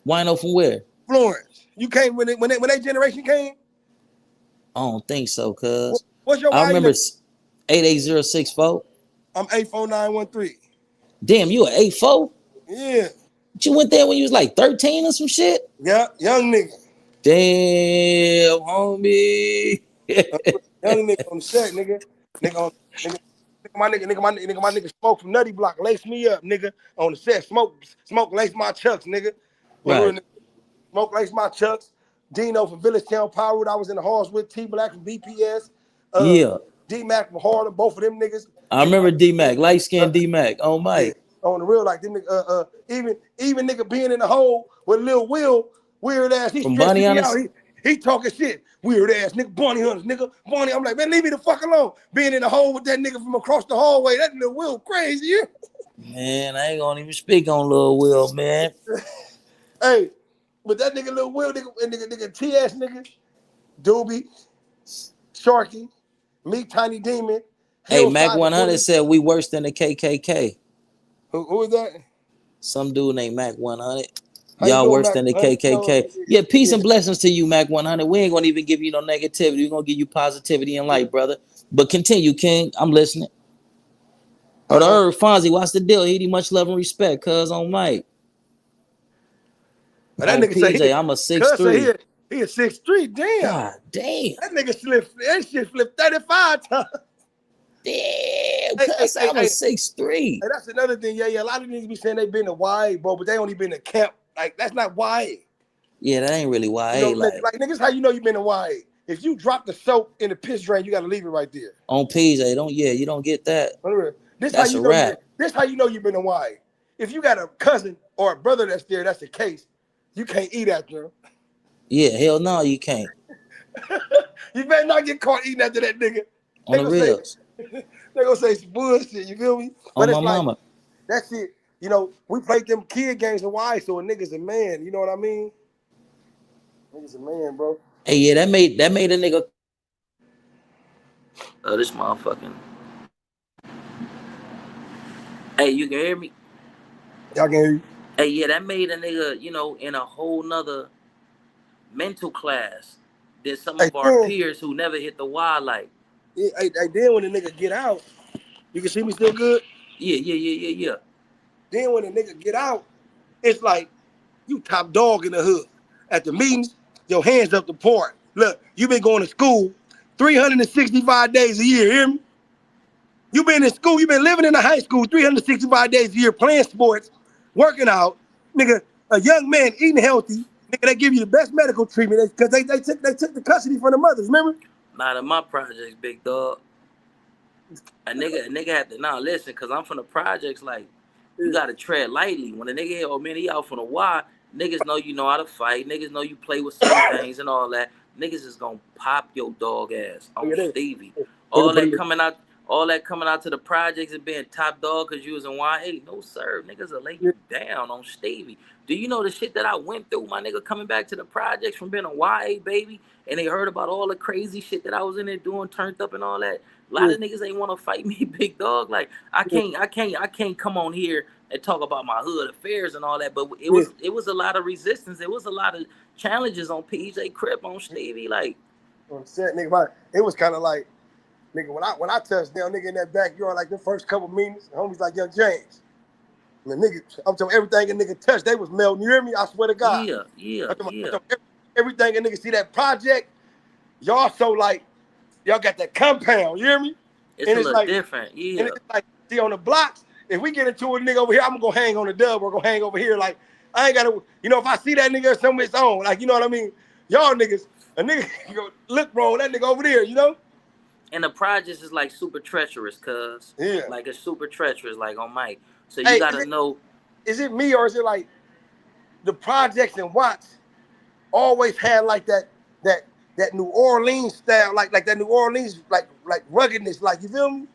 Wino from where? Florence. You came when that generation came? I don't think so, cuz. What's your I wine remember number? 88064. I'm 84913. Damn, you an 84? Yeah. But you went there when you was like 13 or some shit? Yeah, young nigga. Damn, homie. Young nigga on the set, nigga. My nigga smoke from Nutty Block, lace me up, nigga. On the set, smoke, lace my chucks, nigga. Right. Smoke, lace my chucks. Dino from Village Town Powerwood. I was in the halls with T Black from BPS. Yeah. D Mac from Harlem. Both of them niggas. I remember D-Mac, light-skinned D-Mac. Oh, Mike. Yeah, on the real, like them nigga, even nigga being in the hole with Lil Will, weird ass, he From stressing Bonnie me out. Hunters? He talking shit. Weird ass nigga, Bonnie Hunters, nigga. Bonnie, I'm like, man, leave me the fuck alone. Being in the hole with that nigga from across the hallway, that Lil Will crazy, yeah. Man, I ain't gonna even speak on Lil Will, man. Hey, but that nigga Lil Will, nigga TS nigga, Doobie, Sharky, me, Tiny Demon. Hey, Mac Hillside 100 said we worse than the KKK. Who is that? Some dude named Mac 100. How you Y'all doing, worse Mac? than the Honey? KKK. Yeah, peace Yeah. and blessings to you, Mac 100. We ain't gonna even give you no negativity. We're gonna give you positivity and light, brother. But continue, King. I'm listening. Or the Fonzie, what's the deal? He much love and respect, cuz on Mike. But that On nigga say PJ, I'm a cuz say 6'3". he a 6'3". Damn. God damn. That nigga that shit flipped 35 times. Damn, Hey, hey, cuz hey, I'm a hey. 6'3". Hey, that's another thing. Yeah, yeah. A lot of niggas be saying they been to YA, bro, but they only been to camp. Like, that's not YA. Yeah, that ain't really You know, YA. like niggas, how you know you been to YA? If you drop the soap in the piss drain, you gotta leave it right there. On PJ, you don't get that. This how That's a you know you been. wrap. This how you know you been to YA. If you got a cousin or a brother that's there, that's the case. You can't eat after him. Yeah, hell no, you can't. You better not get caught eating after that nigga. On They the gonna say, reals. they gonna say some bullshit. You feel me? On But my it's like mama. that's it. You know, we played them kid games in YA, so a nigga's a man. You know what I mean? Nigga's a man, bro. Hey, yeah, that made a nigga. This motherfucking. Hey, you can hear me? Y'all can hear you. Hey, yeah, that made a nigga, in a whole nother mental class than some Hey, of our then, peers who never hit the wild like. then when the nigga get out, you can see me still good. Yeah. Then when the nigga get out, it's like you top dog in the hood. At the meetings, your hands up the port. Look, you been going to school 365 days a year, hear me? You been in school, you been living in the high school 365 days a year, playing sports, working out, nigga, a young man eating healthy, nigga, they give you the best medical treatment because they took the custody from the mothers, remember? Not in my projects, big dog. A nigga had to listen, cause I'm from the projects. Like, you Yeah. gotta tread lightly. When a nigga hear, oh man, he out from the Y, niggas know you know how to fight. Niggas know you play with certain things and all that. Niggas is gonna pop your dog ass Oh, on yeah, Stevie. they gonna All put that him coming out, all that coming out to the projects and being top dog cause you was in YA. No sir, niggas will lay in. you down on Stevie. Do you know the shit that I went through, my nigga, coming back to the projects from being a YA baby? And they heard about all the crazy shit that I was in there doing, turned up and all that. A lot Yeah, of niggas ain't want to fight me, big dog. Like yeah, I can't come on here and talk about my hood affairs and all that. But it yeah. was a lot of resistance. It was a lot of challenges on PJ Crip, on Stevie. Like, On set, nigga, it was kind of like, nigga, when I touched down, nigga, in that backyard, like the first couple meetings, homies like Young James. And the nigga, I'm talking everything a nigga touched, they was melting. You hear me? I swear to God. I'm talking everything a nigga see that project, y'all so like, y'all got that compound. You hear me? it's And a it's little like, different. and Yeah. it's like, see on the blocks, if we get into a nigga over here, I'm gonna hang on the dub or gonna hang over here. Like, I ain't gotta, if I see that nigga something its own, like, you know what I mean? Y'all niggas, a nigga go look bro, that nigga over there, you know? And the projects is like super treacherous, cuz. Yeah. Like, it's super treacherous, like on Mike. So you Hey, gotta know. is it me or is it like the projects and Watts always had like that that New Orleans style, like that New Orleans like ruggedness, like you feel me?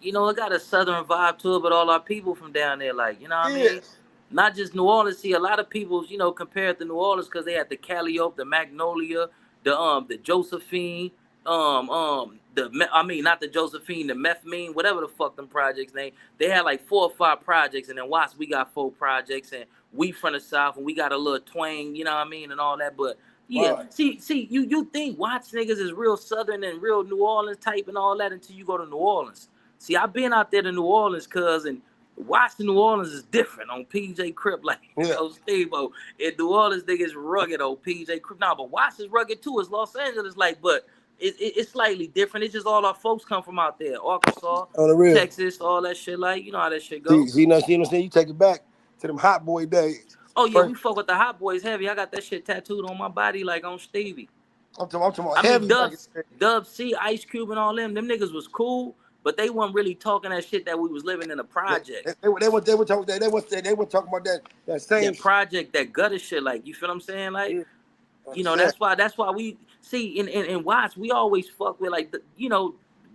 It got a southern vibe to it, but all our people from down there, like, you know what I Yeah, mean? Not just New Orleans. See, a lot of people, compare it to New Orleans because they had the Calliope, the Magnolia, the Josephine, not the Josephine, the Methmine, whatever the fuck them projects name. They had like 4 or 5 projects, and then Watts, we got 4 projects, and we from the South, and we got a little twang, you know what I mean, and all that. But yeah, wow. see, you think Watts niggas is real Southern and real New Orleans type and all that until you go to New Orleans. See, I've been out there to New Orleans, cuz, and watching New Orleans is different on PJ Crip, like, Yeah, Steve-O. In New Orleans, niggas rugged on PJ Crip. Nah, but Watts is rugged too. It's Los Angeles, like, but it's slightly different. It's just all our folks come from out there. Arkansas, on the real. Texas, all that shit, like, you know how that shit See, go. see what I'm saying? You take it back to them hot boy days. Oh, yeah, First, we fuck with the Hot Boys heavy. I got that shit tattooed on my body, like, on Stevie. I'm talking about I mean, heavy like Dub C, Ice Cube, and all them niggas was cool, but they weren't really talking that shit that we was living in the projects. they were talking about that same That shit. project, that gutter shit, like, you feel what I'm saying? Like, Yeah, on the set. that's why we see in Watts, we always fuck with like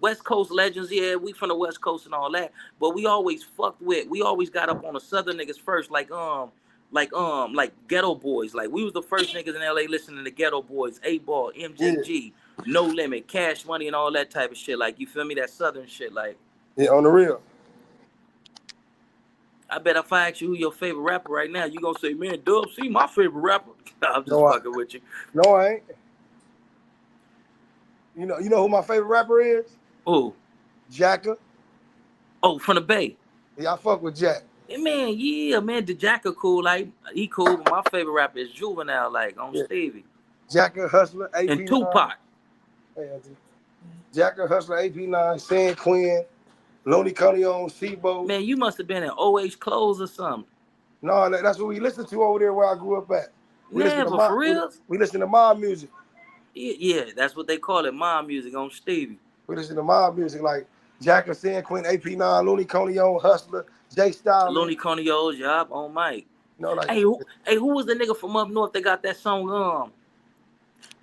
West Coast legends. Yeah, we from the West Coast and all that, but we always got up on the Southern niggas first, like Ghetto Boys. Like, we was the first niggas in LA listening to Ghetto Boys, 8 Ball, Yeah, MJG, No Limit, Cash Money, and all that type of shit. Like, you feel me? That Southern shit, like. yeah, on the real. I bet if I ask you who your favorite rapper right now, you gonna say, man, Dub C my favorite rapper. I'm just No, fucking with you. no, I ain't. You know who my favorite rapper is? Oh, Jacka. oh, from the Bay. Yeah, I fuck with Jack. Man, yeah, man, the Jacker cool, like he cool, but my favorite rapper is Juvenile, like on Yeah. Stevie. Jacka, Hustler, And AP9. Tupac. Hey, Auntie. Jacka, Hustler, AP9, San Quinn, Lonely Cuneo, Sibo. Man, you must have been in OH clothes or something. No, that's what we listen to over there where I grew up at. We listen to Never, for real? we listen to mob music. Yeah, that's what they call it, mom music on Stevie. We listen to mob music like Jacka, San Quinn, AP9, Looney Coney, Hustler, Jay Stalin. Looney Coney's job on Mike. You know, like Hey, who was the nigga from up north that got that song?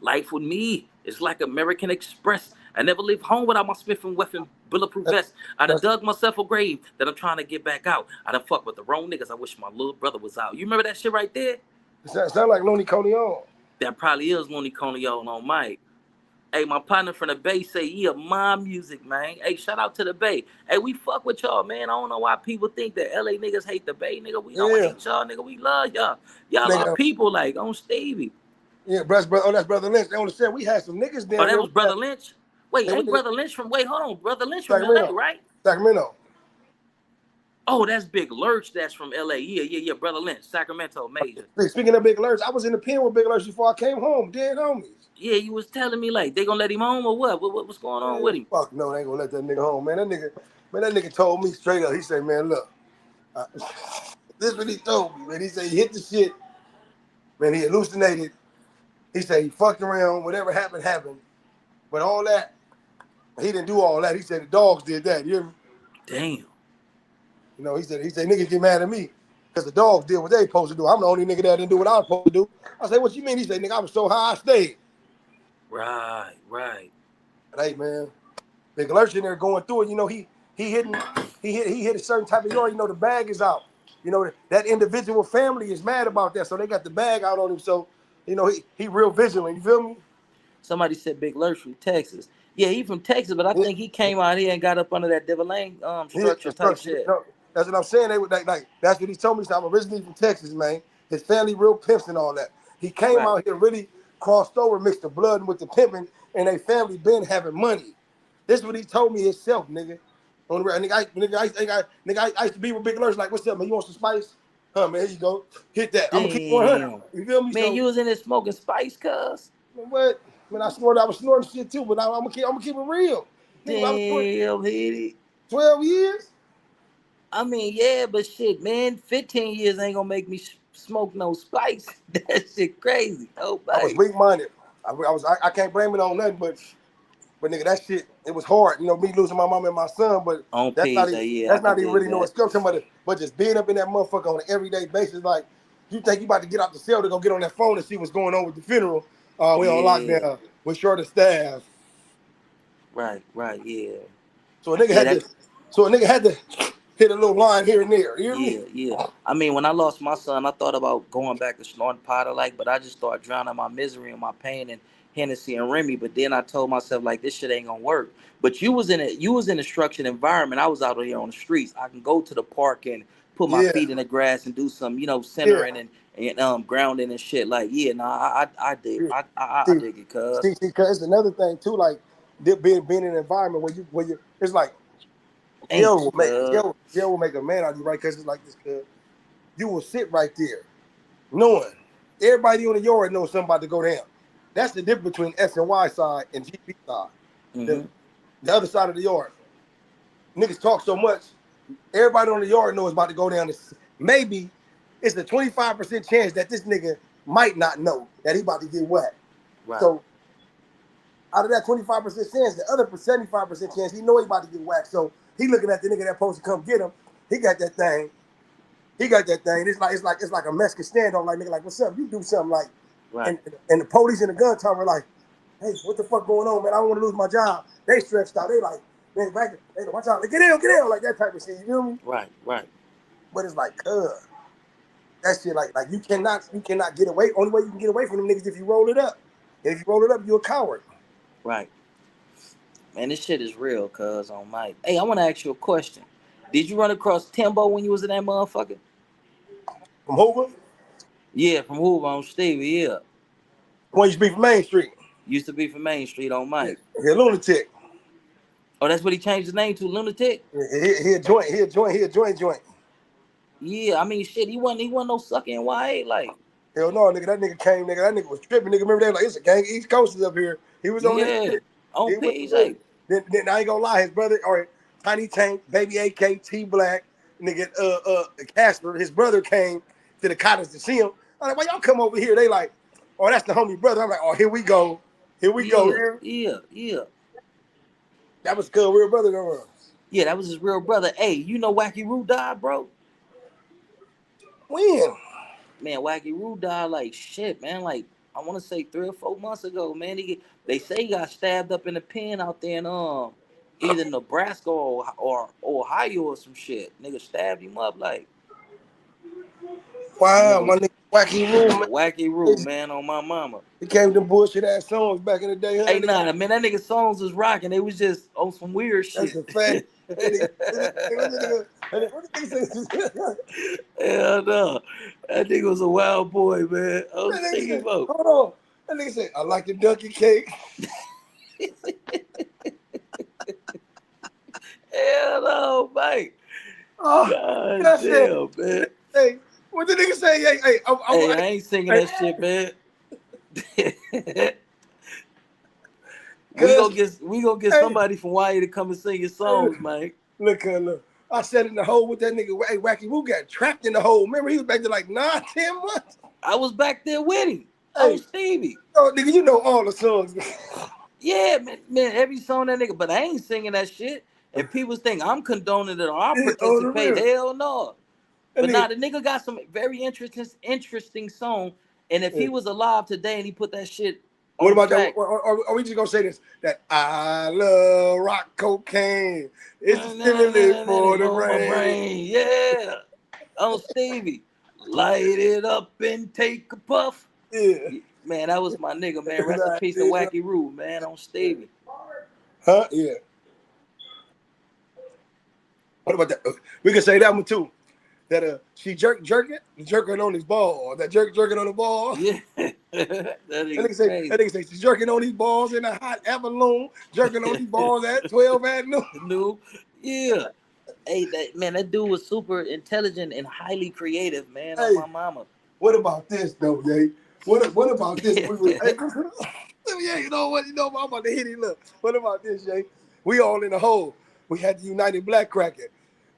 Life with me is like American Express. I never leave home without my Smith and Wesson bulletproof that, vest. I done that's, dug myself a grave that I'm trying to get back out. I done fucked with the wrong niggas. I wish my little brother was out. You remember that shit right there? it sound like Looney Coney. That probably is Looney Coney on Mike. Hey, my partner from the Bay say, yeah, my music, man. Hey, shout out to the Bay. Hey, we fuck with y'all, man. I don't know why people think that LA niggas hate the Bay, nigga. We don't Yeah, hate y'all, nigga. We love y'all. Y'all are nigga. people, like, on Stevie. Yeah, brother. Oh, that's Brother Lynch. They only said we had some niggas Oh, down that there. was Brother Lynch? Wait, Hey, what ain't nigga? Brother Lynch from, wait, hold on. Brother Lynch from LA, Sacramento. right? Sacramento. Oh, that's Big Lurch. That's from LA. Yeah. Brother Lynch, Sacramento, major. Speaking of Big Lurch, I was in the pen with Big Lurch before I came home. Dead homies. Yeah, you was telling me, like, they gonna let him home or what? What's going on with Man, him? fuck no, they ain't gonna let that nigga home, man. That nigga told me straight up. He said, man, look, uh, this is what he told me, man. He said he hit the shit, man. He hallucinated. He said he fucked around. Whatever happened, happened. But all that, he didn't do all that. He said the dogs did that. You hear me? Damn. He said niggas get mad at me because the dogs did what they supposed to do. I'm the only nigga that didn't do what I was supposed to do. I said, what you mean? He said, nigga, I was so high I stayed. Right. But hey, man, Big Lurch in there going through it. You know, he hit a certain type of yard. You know, the bag is out. You know, that individual family is mad about that, so they got the bag out on him. So, you know, he real vigilant. You feel me? Somebody said Big Lurch from Texas. Yeah, he from Texas, but I Yeah, think he came out here and got up under that Devil Lane yeah, structure type instruction. shit. No, that's what I'm saying. They would like that's what he told me. So I'm originally from Texas, man. His family real pimps and all that. He came Right. out here really crossed over, mixed the blood with the pimping, and they family been having money. This is what he told me himself, nigga. On the I used to be with Big Lurch. Like, what's up, man? You want some spice? Huh, man? Here you go. Hit that. I'm gonna keep 100. Damn. You feel me? Man, So you was in there smoking spice, cuz. what? When I snorted, I was snorting shit too. But I'm gonna keep it real, nigga. I was doing Damn, hit it. 12 years. I mean, yeah, but shit, man, 15 years ain't gonna make me smoke no spice. That shit crazy. Oh, I was babe. weak minded. I can't blame it on nothing, but nigga, that shit it was hard. You know, me losing my mom and my son, but On that's not page, even yeah, I that's could not even dig really no that. excuse. But just being up in that motherfucker on an everyday basis, like you think you about to get out the cell to go get on that phone and see what's going on with the funeral. We on Yeah, lockdown. We're short of staff, right, yeah. so a nigga Yeah, had that. to hit a little line here and there. You hear me? Yeah. I mean, when I lost my son, I thought about going back to snorting powder, like, but I just started drowning my misery and my pain in Hennessy and Remy. But then I told myself, like, this shit ain't gonna work. But you was in a structured environment. I was out here on the streets. I can go to the park and put my Yeah, feet in the grass and do some, yeah, centering and grounding and shit. Like, yeah, I dig, yeah. I See, dig it, cuz. because it's another thing too. Like being in an environment where you it's like Ain't you, cuz? jail will make a man out of you, right? Because it's like this. You will sit right there, knowing everybody on the yard knows something about to go down. That's the difference between S and Y side and GP side. The, Mm-hmm. the other side of the yard. Niggas talk so much, everybody on the yard knows about to go down. Maybe it's a 25% chance that this nigga might not know that he about to get whacked. Right, So out of that 25% chance, the other 75% chance he know he about to get whacked. So he looking at the nigga that supposed to come get him. He got that thing. He got that thing. It's like a Mexican standoff. Like nigga, like what's up? You do something like, right, and the police and the gun talking like, hey, what the fuck going on, man? I don't want to lose my job. They stressed out. They like, man, back, hey, watch out, like, get in, like that type of shit. You feel me? right. But it's like, that shit, like you cannot get away. Only way you can get away from them niggas if you roll it up. And if you roll it up, you're a coward. Right. Man, this shit is real, cuz on Mike. Hey, I want to ask you a question. Did you run across Timbo when you was in that motherfucker? From Hoover? Yeah, from Hoover on Stevie, yeah. When you speak from Main Street. Used to be from Main Street on Yeah, Mike. he a lunatic. Oh, that's what he changed his name to, Lunatic? He a joint, he a joint. Yeah, I mean shit, he wasn't no sucking YA like. Hell no, nigga, that nigga came, nigga, that nigga was tripping, nigga. Remember they were like, it's a gang East Coasters up here. He was on that Yeah. shit. On He was PJ. then I ain't gonna lie, his brother, or Tiny Tank, Baby AK, T Black, nigga, Casper, his brother came to the cottage to see him. I'm like, why y'all come over here? They like, oh, that's the homie brother. I'm like, oh, here we go. Here we go. Yeah, Here. yeah. That was good, real brother going on. Yeah, that was his real brother. Hey, you know Wacky Roo died, bro? When? Man, Wacky Roo died like shit, man. Like, I want to say 3 or 4 months ago, man. They say he got stabbed up in the pen out there in either Nebraska or Ohio or some shit. Nigga stabbed him up like Wow, nigga my nigga Wacky Room, man. Wacky Roo, man, on my mama. He came with them bullshit ass songs back in the day, huh? Hey, nah, man, that nigga songs was rocking. They was just on some weird That's shit. a fact. That nigga, Hell no. That nigga was a wild boy, man. I was thinking said, about. hold on. That nigga said, I like the donkey cake. Hell no, Mike. Oh, God that's it. damn, man. Hey, what the nigga say? Hey, Hey, I ain't singing that shit, man. we cuz, gonna get hey, somebody from YA to come and sing your songs, Mike. look. I sat in the hole with that nigga. Hey, Wacky Woo got trapped in the hole. Remember, he was back there like 9, 10 months. I was back there with him on Hey, Stevie. oh, nigga, you know all the songs. Yeah, man, every song that nigga, but I ain't singing that shit. And people think I'm condoning it or I On the participate. real. Hell no. That But nigga, now the nigga got some very interesting song. And if yeah. he was alive today and he put that shit What on about that? track, Are we just gonna say this? That I love rock cocaine. It's a stimulant for the on my brain. brain, yeah, on Stevie, light it up and take a puff. Yeah. Man, that was my nigga, man. Rest in Nah, peace to nigga. Wacky Roo, man, on Stevie. Huh? Yeah. What about that? We can say that one too. That she jerking on his ball. That jerking on the ball. Yeah, that nigga That crazy. nigga say she's jerking on these balls in a hot Avalon, jerking on these balls at 12 at noon. New, yeah. Hey, that dude was super intelligent and highly creative, man. On Hey, my mama. what about this though, Jay? What about this? Hey, yeah, you know what? I'm about to hit it. Look, what about this, Jay? We all in the hole. We had the United Black Kraken.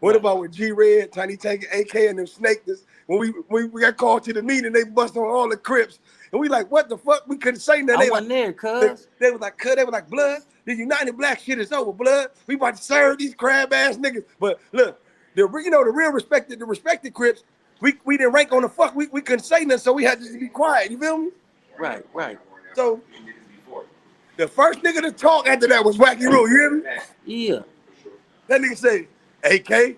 What Right. about with G Red, Tiny Tank, AK, and them snake this? When we got called to the meeting, they bust on all the Crips. And we like, what the fuck? We couldn't say nothing. I wasn't there, cuz. They was like, cut. They was like, blood. The United Black shit is over, blood. We about to serve these crab ass niggas. But look, the real respected Crips, we didn't rank on the fuck. We couldn't say nothing, so we had to be quiet. You feel me? Right. So the first nigga to talk after that was Wacky Roo. You hear me? Yeah. That nigga say, AK,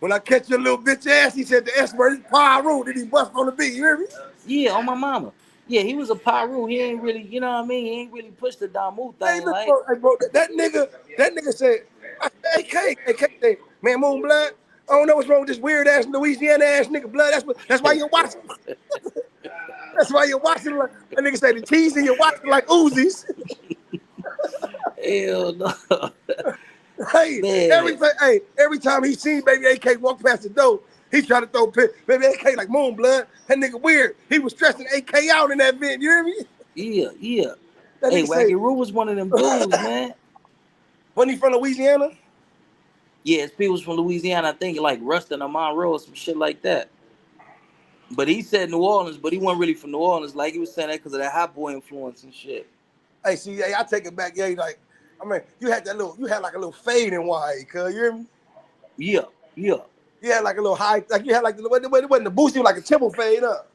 when I catch your little bitch ass, he said the S word, Pyro. Then he bust on the beat. You hear me? Yeah, on my mama. Yeah, he was a Pyru. He ain't really, you know what I mean? He ain't really pushed the Damu Hey, thing look, like. bro, that nigga said, AK said, man, Moon Blood, I don't know what's wrong with this weird ass Louisiana ass nigga blood. That's why you're watching. That's why you're watching like that nigga said the cheese and you're watching like Uzis. Hell no. Hey, Man. every time he seen Baby AK walk past the door, he tried to throw Baby AK like Moon Blood. That nigga weird. He was stressing AK out in that vent. You hear me? Yeah. That Hey, nigga say, Wacky Roo was one of them dudes, man. when he from Louisiana? Yeah, his people's from Louisiana, I think like Ruston or Monroe or some shit like that. But he said New Orleans, but he wasn't really from New Orleans. Like he was saying that because of that hot boy influence and shit. Hey, see, hey, I take it back. Yeah, like, I mean, you had like a little fade in YA, cuz you hear me? Yeah. You had like a little high, like you had like it wasn't the boost, you like a temple fade up.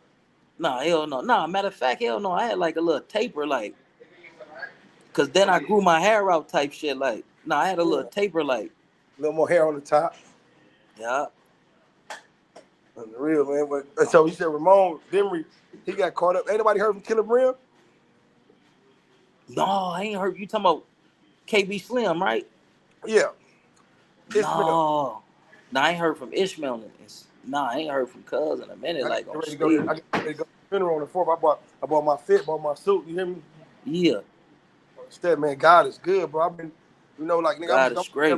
Nah, hell no. Nah, matter of fact, hell no. I had like a little taper, like, cause then I grew my hair out type shit. Like, nah, I had a Yeah. little taper, like, A little more hair on the top. yeah. On the real, man. But so he said Ramon Demery, he got caught up. Ain't nobody heard from Killer Brim? No, I ain't heard you talking about KB Slim, right? Yeah. Ishmael. No. Nah, I ain't heard from Ishmael. Nah, I ain't heard from Cuz in a minute, I like get on ready to go to Stevie. I get ready to go to the funeral on the 4th. I bought my fit, bought my suit. You hear me? Yeah, Instead, man, God is good, bro. I've been, like nigga, God is great.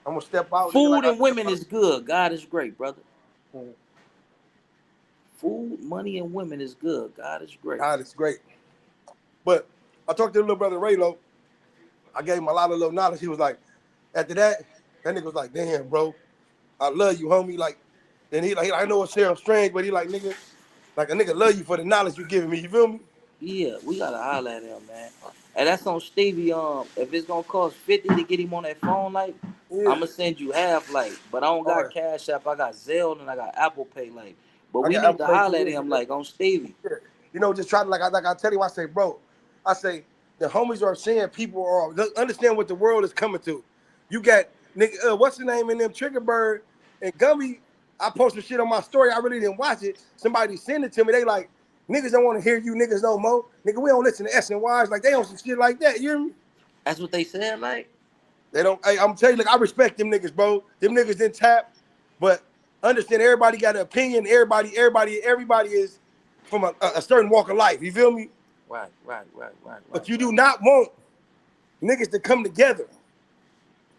I'm gonna step out, nigga, like Food I and step women out. is good. God is great, brother. Mhm. Food, money, and women is good. God is great. God is great. But I talked to the little brother Raylo. I gave him a lot of little knowledge. He was like, after that, that nigga was like, damn, bro, I love you, homie. Like, then I know it sounds strange, but he like, nigga, like a nigga love you for the knowledge you giving me. You feel me? Yeah, we gotta holler at him, man. And that's on Stevie. If it's gonna cost 50 to get him on that phone, like, Yeah. I'ma send you half, like. But I don't All got right. Cash App. I got Zelle and I got Apple Pay, like. But I we got need Apple to Pay holler too. at him, like, on Stevie. Yeah. Just try to like I tell you, I say, bro, I say the homies are saying people are understand what the world is coming to. You got nigga, what's the name in them Trigger Bird and Gummy. I posted shit on my story. I really didn't watch it. Somebody sent it to me. They like niggas don't want to hear you niggas no more. Nigga, we don't listen to S and Y's. Like they on some shit like that. You hear me? That's what they said, like. They don't. Hey, I'm telling you, like I respect them niggas, bro. Them niggas didn't tap, but understand everybody got an opinion. Everybody is from a certain walk of life. You feel me? Right. But you do not want niggas to come together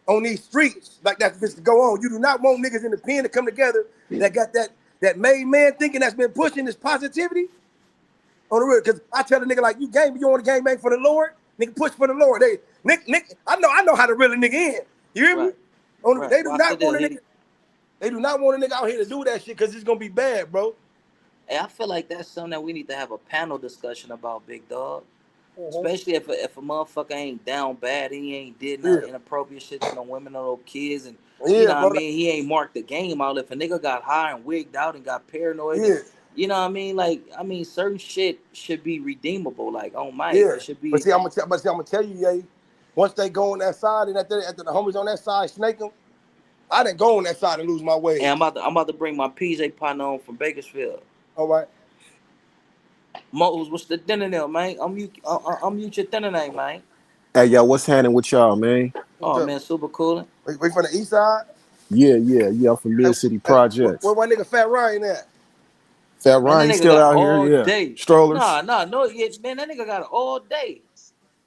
on these streets like that's supposed to go on. You do not want niggas in the pen to come together that got that made man thinking that's been pushing this positivity on the real. Because I tell the nigga like you want to game bang for the Lord, nigga push for the Lord. Nick, I know how to reel a nigga in. You hear me? Right. Right. They do Watch the not deal, want a hit nigga. it. They do not want a nigga out here to do that shit because it's gonna be bad, bro. Hey, I feel like that's something that we need to have a panel discussion about, big dog. Mhm. Especially if a motherfucker ain't down bad, he ain't did Yeah, nothing inappropriate shit to no women or no kids, and you yeah, know what I bro. mean. He ain't marked the game out. If a nigga got high and wigged out and got paranoid, and Yeah, you know what I mean, like I mean, certain shit should be redeemable. Like on Mike, yeah. it should be. But see, I'm gonna tell you, yeah. Once they go on that side and after the homies on that side snake them, I didn't go on that side and lose my And ways. I'm about to bring my PJ partner on from Bakersfield. All right. Mose, what's the dinner now, man? I'm mute your dinner name, man. Hey, yo, what's happening with y'all, man? What's Oh up? man, super cool. We from the east side? Yeah. I'm from Hey, Mid City hey, Projects. where my nigga Fat Ryan at? Fat Man, that Ryan, he nigga still got out here? all Yeah. day. Strollers. No, yeah, man, that nigga got all day.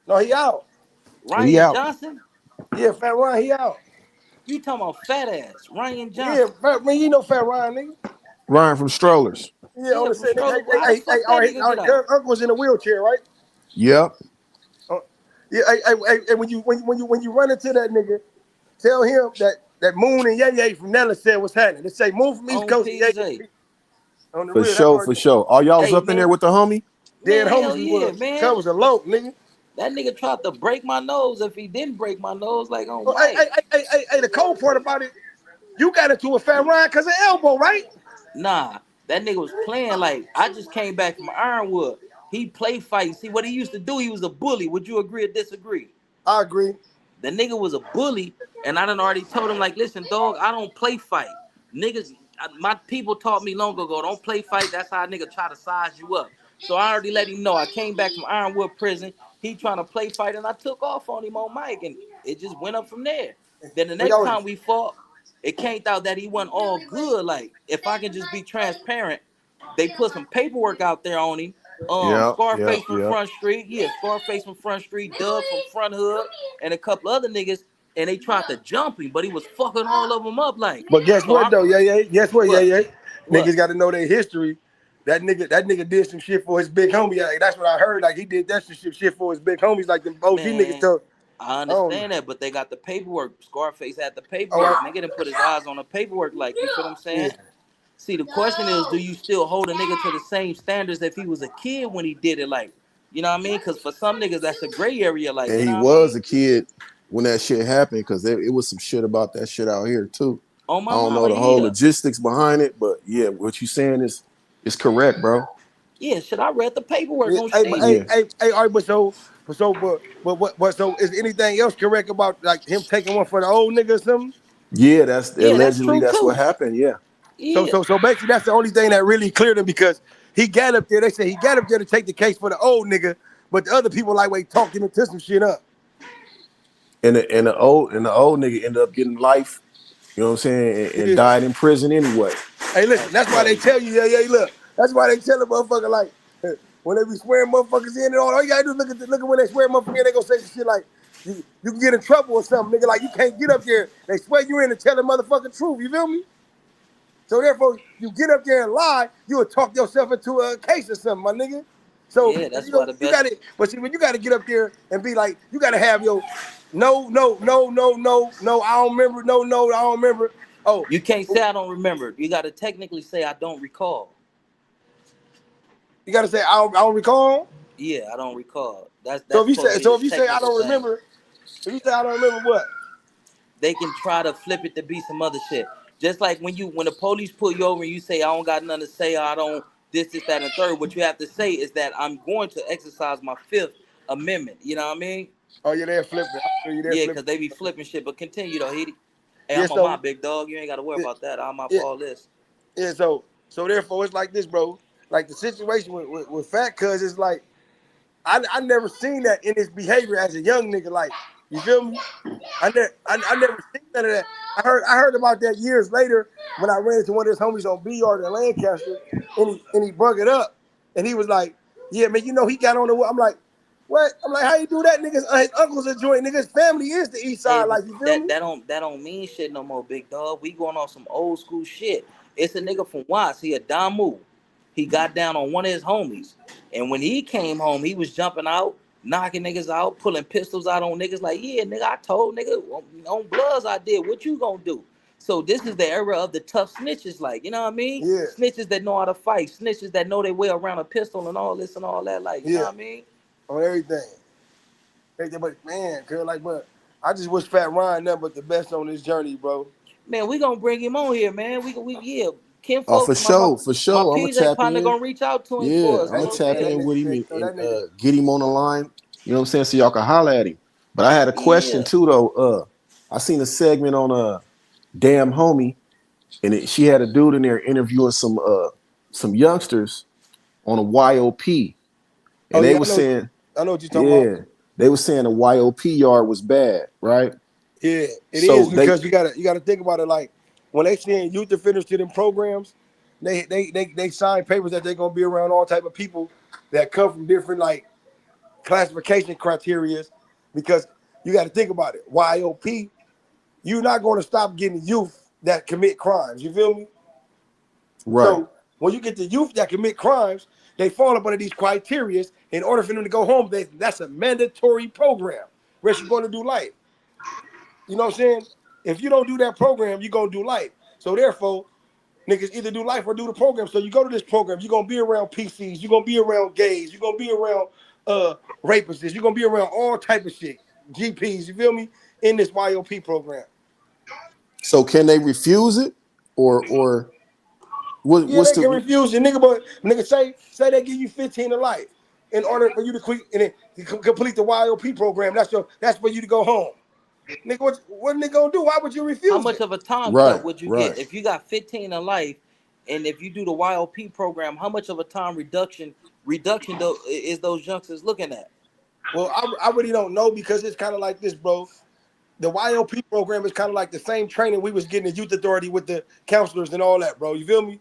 No, he out. He Ryan out. Johnson? Yeah, Fat Ryan, he out. You talking about fat ass Ryan Yeah, Johnson? man, you know Fat Ryan, nigga. Ryan from Strollers. Yeah, on Yeah, the from set, nigga. stroller. How the fuck All that right, nigga get out? Cuz uncle's in a wheelchair, right? Yep. Uh, yeah, and when you run into that nigga, tell him that Moon and Ye from Nellis said what's happening. They say Moon from East On Coast and Ye PJ. on the For real. That's sure, our for sure. All y'all was Hey up in there man, with the homie? dead man, homies hell we yeah, was. Cuz man. was a low, nigga. That nigga tried to break my nose. If he didn't break my nose, like on Oh, hey, Mike. hey, hey, hey, hey, hey, the cold part about it, you got into a Fat Ryan because of elbow, right? Nah, that nigga was playing like I just came back from Ironwood. He play fight. See what he used to do? He was a bully. Would you agree or disagree? I agree. The nigga was a bully, and I done already told him like, listen, dog, I don't play fight. Niggas, my people taught me long ago, don't play fight. That's how a nigga try to size you up. So I already let him know. I came back from Ironwood prison. He trying to play fight, and I took off on him on Mike, and it just went up from there. Then the But next y'all, time we fought, it came out that he wasn't all good. Like, if I can just be transparent, they put some paperwork out there on him. Scarface from Yep. Front Street, yeah, Scarface from Front Street, Doug from Front Hood, and a couple other niggas, and they tried to jump him, but he was fucking all of them up. Like, but guess so what I'm though? Yeah. Guess what? what, Yeah. what? Niggas got to know their history. That nigga did some shit for his big homie. Like, that's what I heard. Like he did that shit for his big homies. Like them OG niggas Man, told. I I don't know. understand that, but they got the paperwork. Scarface had the All paperwork. right. Nigga didn't put his eyes on the paperwork. Like, you feel what I'm Yeah. saying? See, the question is, do you still hold a nigga to the same standards if he was a kid when he did it? Like, you know what I mean? Because for some niggas, that's a gray area. Like, And you he know what I was mean? a kid when that shit happened because it was some shit about that shit out here too. On I my don't know mama, the whole yeah. logistics behind it, but yeah, what you saying is correct, bro. Yeah, shit, I read the paperwork Yeah. on Hey, but hey, Stevie. Yeah. hey, hey, all right, but so is anything else correct about like him taking one for the old nigga or something? Yeah, that's Yeah, that's allegedly true that's what too. happened. Yeah. So Yeah. so so basically that's the only thing that really cleared him because he got up there. They say he got up there to take the case for the old nigga, but the other people like wait talked him into some shit up. And the old nigga ended up getting life You know what I'm saying? And Yeah. died in prison anyway. Hey, listen, That's that's why they crazy. tell you, yeah, look. That's why they tell a motherfucker like when they be swearing motherfuckers in and all you gotta do is look at when they swear motherfucker in, they gonna say some shit like you can get in trouble or something, nigga. Like you can't get up there. They swear you in and tell the motherfucking truth. You feel me? So therefore, you get up there and lie, you will talk yourself into a case or something, my nigga. So Yeah, if that's you why know the you best. got it, but see when you got to get up there and be like, you got to have your no, I don't remember, no, I don't remember. Oh, You can't say I don't remember. You got to technically say I don't recall. you got to say I don't recall. Yeah, I don't recall. That's So that's supposed to be so the if you say I technical don't thing. remember, if you say I don't remember what? They can try to flip it to be some other shit. Just like when the police pull you over and you say I don't got nothing to say, I don't this, that, and third. What you have to say is that I'm going to exercise my Fifth Amendment. You know what I mean? Oh, yeah, they're flipping. I feel you, they're Yeah, flipping. because they be flipping shit. But continue though, Heady. Hey, Yeah, I'm on my so big dog. You ain't got to worry yeah, about that. I'm off yeah, all this. yeah, so therefore it's like this, bro. Like the situation with Fat Cuz is like I never seen that in his behavior as a young nigga. Like, you feel me? I never seen none of that. I heard about that years later when I ran into one of his homies on B Yard in Lancaster, and he brung it up, and he was like, "Yeah, man, you know he got on the." I'm like, "What?" I'm like, "How you do that, niggas? His uncle's a joint, niggas. Family is the East Hey, Side, but like you feel me?" that don't mean shit no more, big dog. We going on some old school shit. It's a nigga from Watts. He a Damu. He got down on one of his homies, and when he came home, he was jumping out, knocking niggas out, pulling pistols out on niggas. Like, yeah, nigga, I told nigga on Bloods I did. What you gonna do? So this is the era of the tough snitches, like, you know what I mean? Yeah, Snitches that know how to fight, snitches that know their way around a pistol and all this and all that, like, you know yeah, what I mean? on everything. But man, girl, like, but I just wish Fat Ryan nothing but the best on this journey, bro. Man, we gonna bring him on here, man. We yeah. Ken Oh, folk, for my sure. I'm gonna PJ tap partner in. gonna reach out to him for Yeah, us. I'm You That, know gonna what I'm tap man, that saying? in with nigga, him man, and, that nigga. get him on the line. You know what I'm saying? So y'all can holler at him. But I had a question Yeah. too though. I seen a segment on Damn Homie, and she had a dude in there interviewing some youngsters on a YOP, Oh and they yeah, were saying, I know what you're talking about. yeah, they were saying the YOP yard was bad, right? Yeah, it is So they because you gotta think about it. Like when they send youth offenders to them programs, they sign papers that they're gonna be around all type of people that come from different like classification criterias. Because you got to think about it. YOP, you're not going to stop getting youth that commit crimes. You feel me? right, So when you get the youth that commit crimes, they fall up under these criterias. In order for them to go home, that's a mandatory program. Where you're going to do life. You know what I'm saying? If you don't do that program, you're gonna do life. So therefore, niggas either do life or do the program. So you go to this program, you're gonna be around PCs, you're gonna be around gays, you're gonna be around rapists, you're gonna be around all type of shit. GPs, you feel me? In this YOP program. so can they refuse it, or Yeah, what's they can the refuse you, nigga, but nigga say they give you 15 to life in order for you to quit and then complete the YOP program. That's for you to go home. Nigga, what nigga gonna do? Why would you How refuse much it? of a time cut right, would you right? get if you got 15 in life, and if you do the YOP program? How much of a time reduction though is those youngsters looking at? Well, I really don't know because it's kind of like this, bro. The YOP program is kind of like the same training we was getting at youth authority with the counselors and all that, bro. You feel me?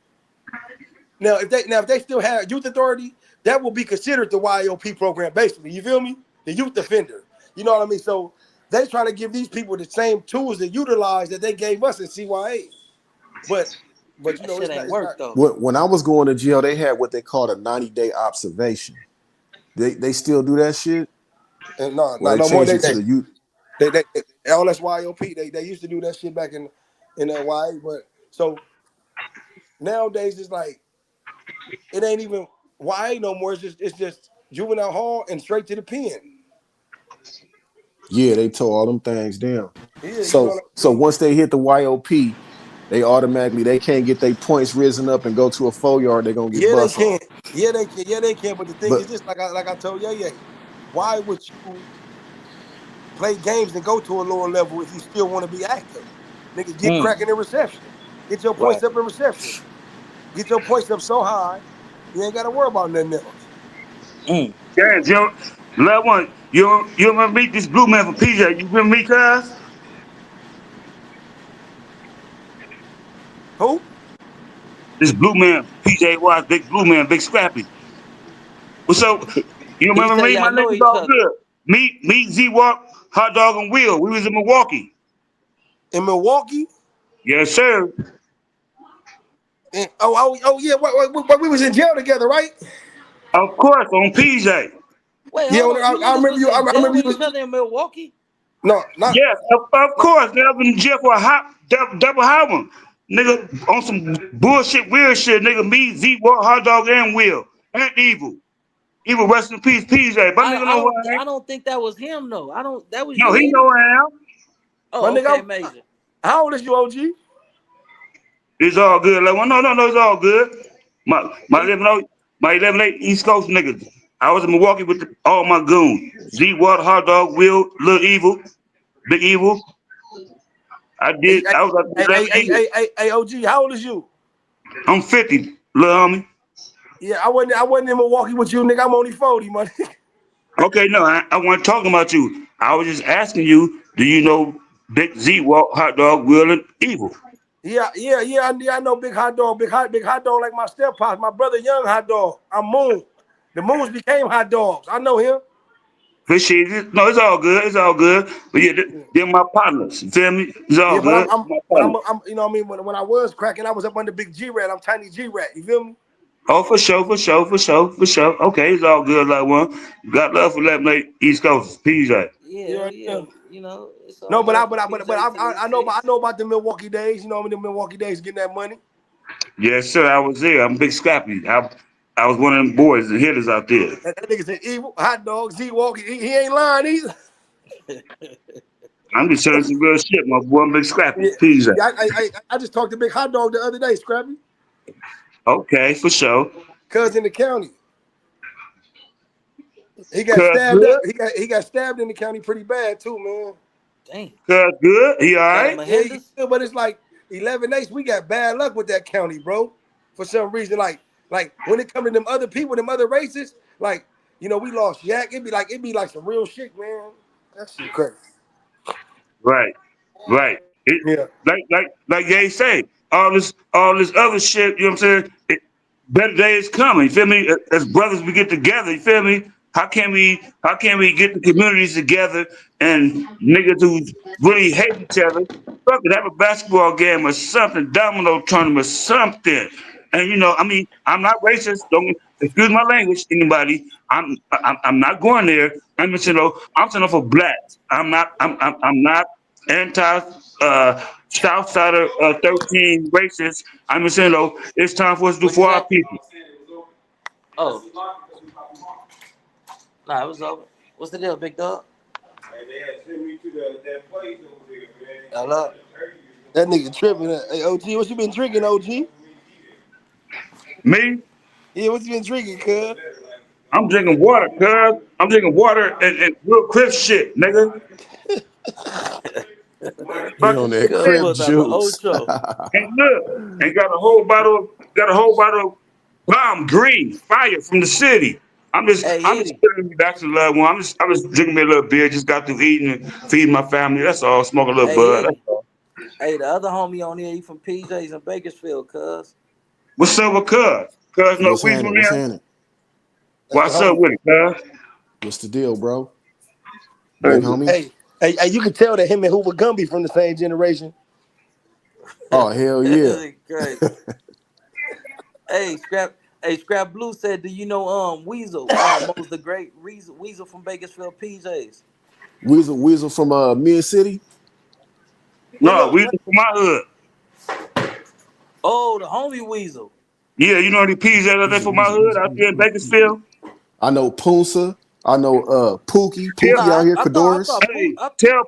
Now if they still have youth authority, that will be considered the YOP program, basically. You feel me? The youth offender. You know what I mean? So they try to give these people the same tools to utilize that they gave us in CYA. But you That know, shit it's not ain't it's not work though. When I was going to jail, they had what they called a 90-day observation. They still do that shit, no, or not they no more. changed They it to the youth. all that's YOP. They used to do that shit back in the YA, but so nowadays it's like it ain't even YA no more. It's just juvenile hall and straight to the pen. Yeah, they tore all them things down. Yeah, you know So what I so mean? once they hit the YOP, they can't get their points risen up and go to a 4 yard. They're gonna get Yeah, they bus can. on. Yeah, they can. Yeah, they can. But the thing But is this, like I told yeah, why would you play games and go to a lower level if you still want to be active? Nigga, get Mm, cracking in reception. Get your points right. up in reception. Get your points up so high, you ain't gotta worry about nothing else. Mm. Yeah, Joe. Last one. You remember meet this blue man from PJ? You remember me, cuz? Who? This blue man, PJ Watts, big blue man, big scrappy. What's up? You He remember say me? My y'all know niggas each all other. good. Me, Z Walk, Hot Dog and Will. We was in Milwaukee. In Milwaukee? Yes, sir. Oh yeah. We was in jail together, right? Of course, on PJ. Wait, Yeah. hold on. You I niggas remember was you. I in jail remember you with was. each other in Milwaukee? No, not. Yes, of No. course. They been in jail for a hot double hot one. Nigga on some bullshit, weird shit. Nigga, me, Z Walk, Hot Dog, and Will. And Evil. Evil, rest in peace, PJ. My nigga know who I am. I don't think that was him though. I don't that was No, you, he ain't know it? who I am. My Oh, nigga, okay, Major. how old is you, OG? It's all good. Like, well, no, it's all good. My Yeah, 11-8 East Coast niggas. I was in Milwaukee with all my goons. Z Water, Hot Dog, Will, Little Evil, Big Evil. Hey, I was at 11 years. OG, how old is you? I'm 50, little homie. Yeah, I wasn't in Milwaukee with you, nigga. I'm only 40, man. Okay, no, I wasn't talking about you. I was just asking you, do you know Big Z Walk, Hot Dog, Will, and Evil? I know big hot dog like my step pops, my brother Young Hot Dog. I'm Moon. The Moons became hot dogs. I know him. Appreciate it. No, it's all good. It's all good. But yeah, Yeah, they're my partners. You feel me? It's all yeah, but good. My partners. you know what I mean. When I was cracking, I was up under Big G Rat. I'm Tiny G Rat. You feel me? Oh, for sure, for sure, for sure, for sure. Okay, it's all good. Like one, got love for that mate East Coast. PJ. Yeah, Yeah, yeah. yeah. You know, it's all No, love from PJs to the I East know East. about the Milwaukee days. You know, the Milwaukee days getting that money. Yes, sir. I was there. I'm Big Scrappy. I was one of them boys and hitters out there. That nigga said evil hot dog Z Walkie. He ain't lying either. I'm just telling some real shit, my boy. I'm Big Scrappy. Yeah, PJ. I just talked to Big Hot Dog the other day, Scrappy. Okay, for sure. Cuz in the county. He got Cuz stabbed up. good. He got stabbed in the county pretty bad too, man. Damn. Cuz good. He all Got a right. Yeah, he Mahenders? good, but it's like 11 days. We got bad luck with that county, bro. For some reason, like when it come to them other people, them other races, like we lost Yak. It'd be like some real shit, man. That shit crazy. Right, right. Yeah. Like they say, all this other shit. You know what I'm saying? Better days coming. You feel me? As brothers, we get together. You feel me? How can we get the communities together and niggas who really hate each other? Fuck it, have a basketball game or something, domino tournament or something. And I mean, I'm not racist. Don't excuse my language, anybody. I'm not going there. I'm saying for blacks. I'm not anti Southsider 13 racist. I'm just saying though, it's time for us to do What you for our say? people. Oh, nah, it was over. What's the deal, big dog? Hello? That nigga tripping. Hey, OG, what you been drinking, OG? Me, Yeah, what you been drinking, cuz? I'm drinking water, cuz. I'm drinking water and real crisp shit, nigga. He Fucking on that Cuz shit. crib pulled out the juice. Ocho. And look, and got a whole bottle of bomb green fire from the city. Hey, I'm just Hitty. feeling me back to the loved one. I'm just drinking me a little beer. Just got through eating and feeding my family. That's all. Smoking a little Hey, bud. That's Hitty. all. Hey, the other homie on here, he from PJs in Bakersfield, cuz. What's up with Cuz? Cuz no What's Weasel happening? What's now? happening? That's the What's up homie. with it, Cuz? What's the deal, bro? Big Hey, homie? Hey, you can tell that him and Hoover Gumby from the same generation. Oh, hell yeah. Crazy. Hey, Scrap Blue said, do you know Weasel? Most the great Weasel from Bakersfield PJs. Weasel from Mid City. Yeah, no, look, Weasel from my hood. Oh, the homie Weasel. Yeah, you know the peas out there from my hood out there in Bakersfield? I know Punsa. I know Pookie. Tell, Pookie out here, I Cadorus. thought Pooh. hey, tell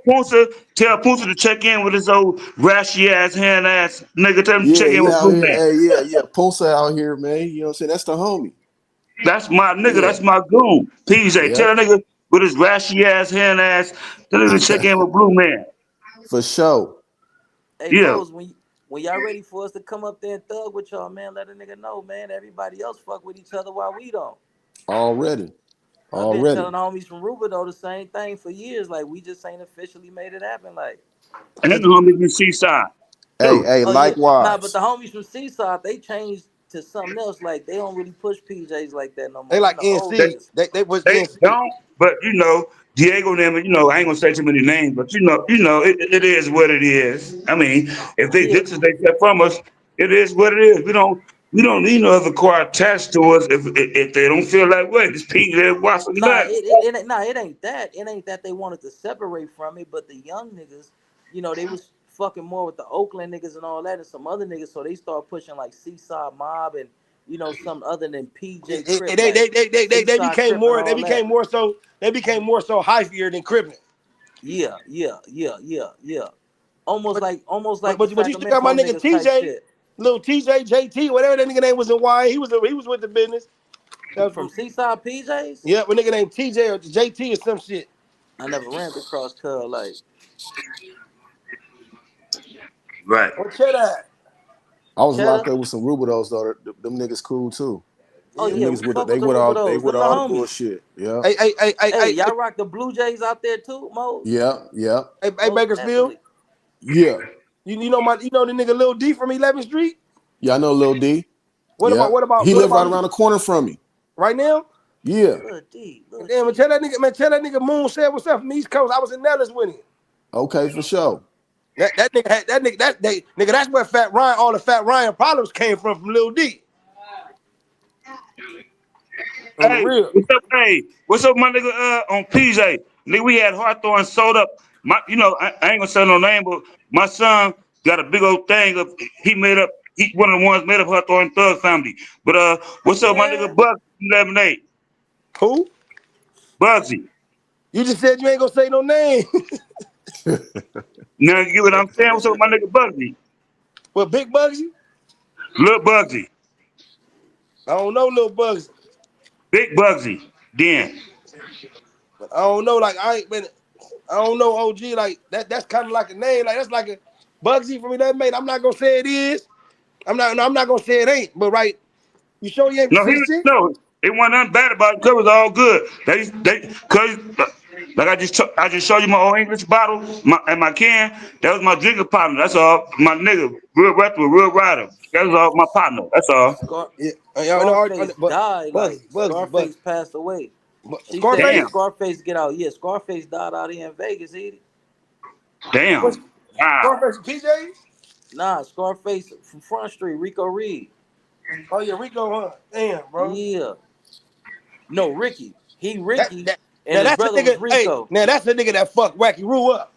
Punsa to check in with his old rashy ass, hand ass nigga. Tell him to Yeah, check in he with out Blue here. Man. Hey, yeah. Punsa out here, man. You know what I'm saying? That's the homie. That's my nigga. Yeah. That's my goon. PJ, Yep. tell a nigga with his rashy ass, hand ass, tell him to check in with Blue Man. For sure. Hey, Yeah. Mose, when y'all ready for us to come up there and thug with y'all, man, let a nigga know, man. Everybody else fuck with each other while we don't. Already. I've been Already. telling homies from Ruba though the same thing for years. Like we just ain't officially made it happen. Like And hey, then the homies in Seaside. too. hey, Oh yeah, nah, but likewise. the homies from Seaside, they changed to something else. Like they don't really push PJs like that no They more. Them like the old They NC. niggas. They was they NC. don't, but Diego and them, I ain't gonna say too many names, but it is what it is. I mean, if they Yeah, distance themselves from us, it is what it is. We don't need no other car attached to us if they don't feel like wait, this PJ Watson nah, nuts. it ain't that. It ain't that they wanted to separate from it, but the young niggas, they was fucking more with the Oakland niggas and all that, and some other niggas. So they start pushing like Seaside Mob and some other than PJ Crip, They, like they, they, they, they, they Seaside became Crip and more. They all that. became more so. They became more so hyphier than crippling. Yeah, yeah, yeah, yeah, yeah. Almost But like almost but like the but, but you still got my Sacramento nigga niggas type TJ, shit. little TJ, JT, whatever that nigga name was in Y. He was with the business. That From was, Seaside PJs, yeah, a nigga named TJ or JT or some shit. I never ran across Cub like Right. Or Cheddar. I was locked Cheddar. up with some Rubidos though. Them niggas cool too. Oh Yeah. Them yeah, we niggas with fuck they with them with all they Rubidos. with Them the all the homies. bullshit. Yeah, Hey, Hey, y'all rock the Blue Jays out there too, Mose? yeah, hey, Most Bakersfield. definitely. yeah, You know the nigga Lil D from 11th Street. yeah. I know Lil D. What Yeah, about what about he what lived right about around the corner from me. right now? Yeah. Little D, little Damn, man, D. tell that nigga Moon said what's up from the East Coast. I was in Nellis with him. Okay, for sure. That nigga had that nigga nigga that's where all the Fat Ryan problems came from Lil D. On the Hey, real. what's up? Hey, what's up, my nigga? On PJ, nigga, we had Hawthorne sold up. I ain't gonna say no name, but my son got a big old thing of he made up. He one of the ones made up Hawthorne Thug family. But what's up, my nigga? Yeah. Bugsy 11-8. Who? Bugsy. You just said you ain't gonna say no name. Now you get what I'm saying? What's up, my nigga Bugsy? Well, Big Bugsy? Little Bugsy, I don't know Lil Bugsy. big Bugsy. Then But I don't know, like I don't know OG, like that's kind of like a name, like that's like a Bugsy for me, that mate. I'm not gonna say it is. I'm not gonna say it ain't, but right, you sure you ain't from no, he 6'6"? no. It wasn't nothing bad about it. It was all good. Cause like I just showed you my old English bottle, and my can. That was my drinking partner. That's all. My nigga, real rapper, real rider. That was all my partner. That's all. Scar Yeah, y'all know, Scarface but died. Like Bugsy. Scarface passed away. She said when Scarface? Damn, Scarface get out, yeah, Scarface died out here in Vegas. What's damn. Wow. Scarface PJs? Nah, Scarface from Front Street, Rico Reed. Oh yeah, Rico, huh? Damn, bro. Yeah. No, Ricky. He That Ricky, that and now his that's a brother was nigga. Hey, Rico. now that's a nigga that fucked Wacky Roo up.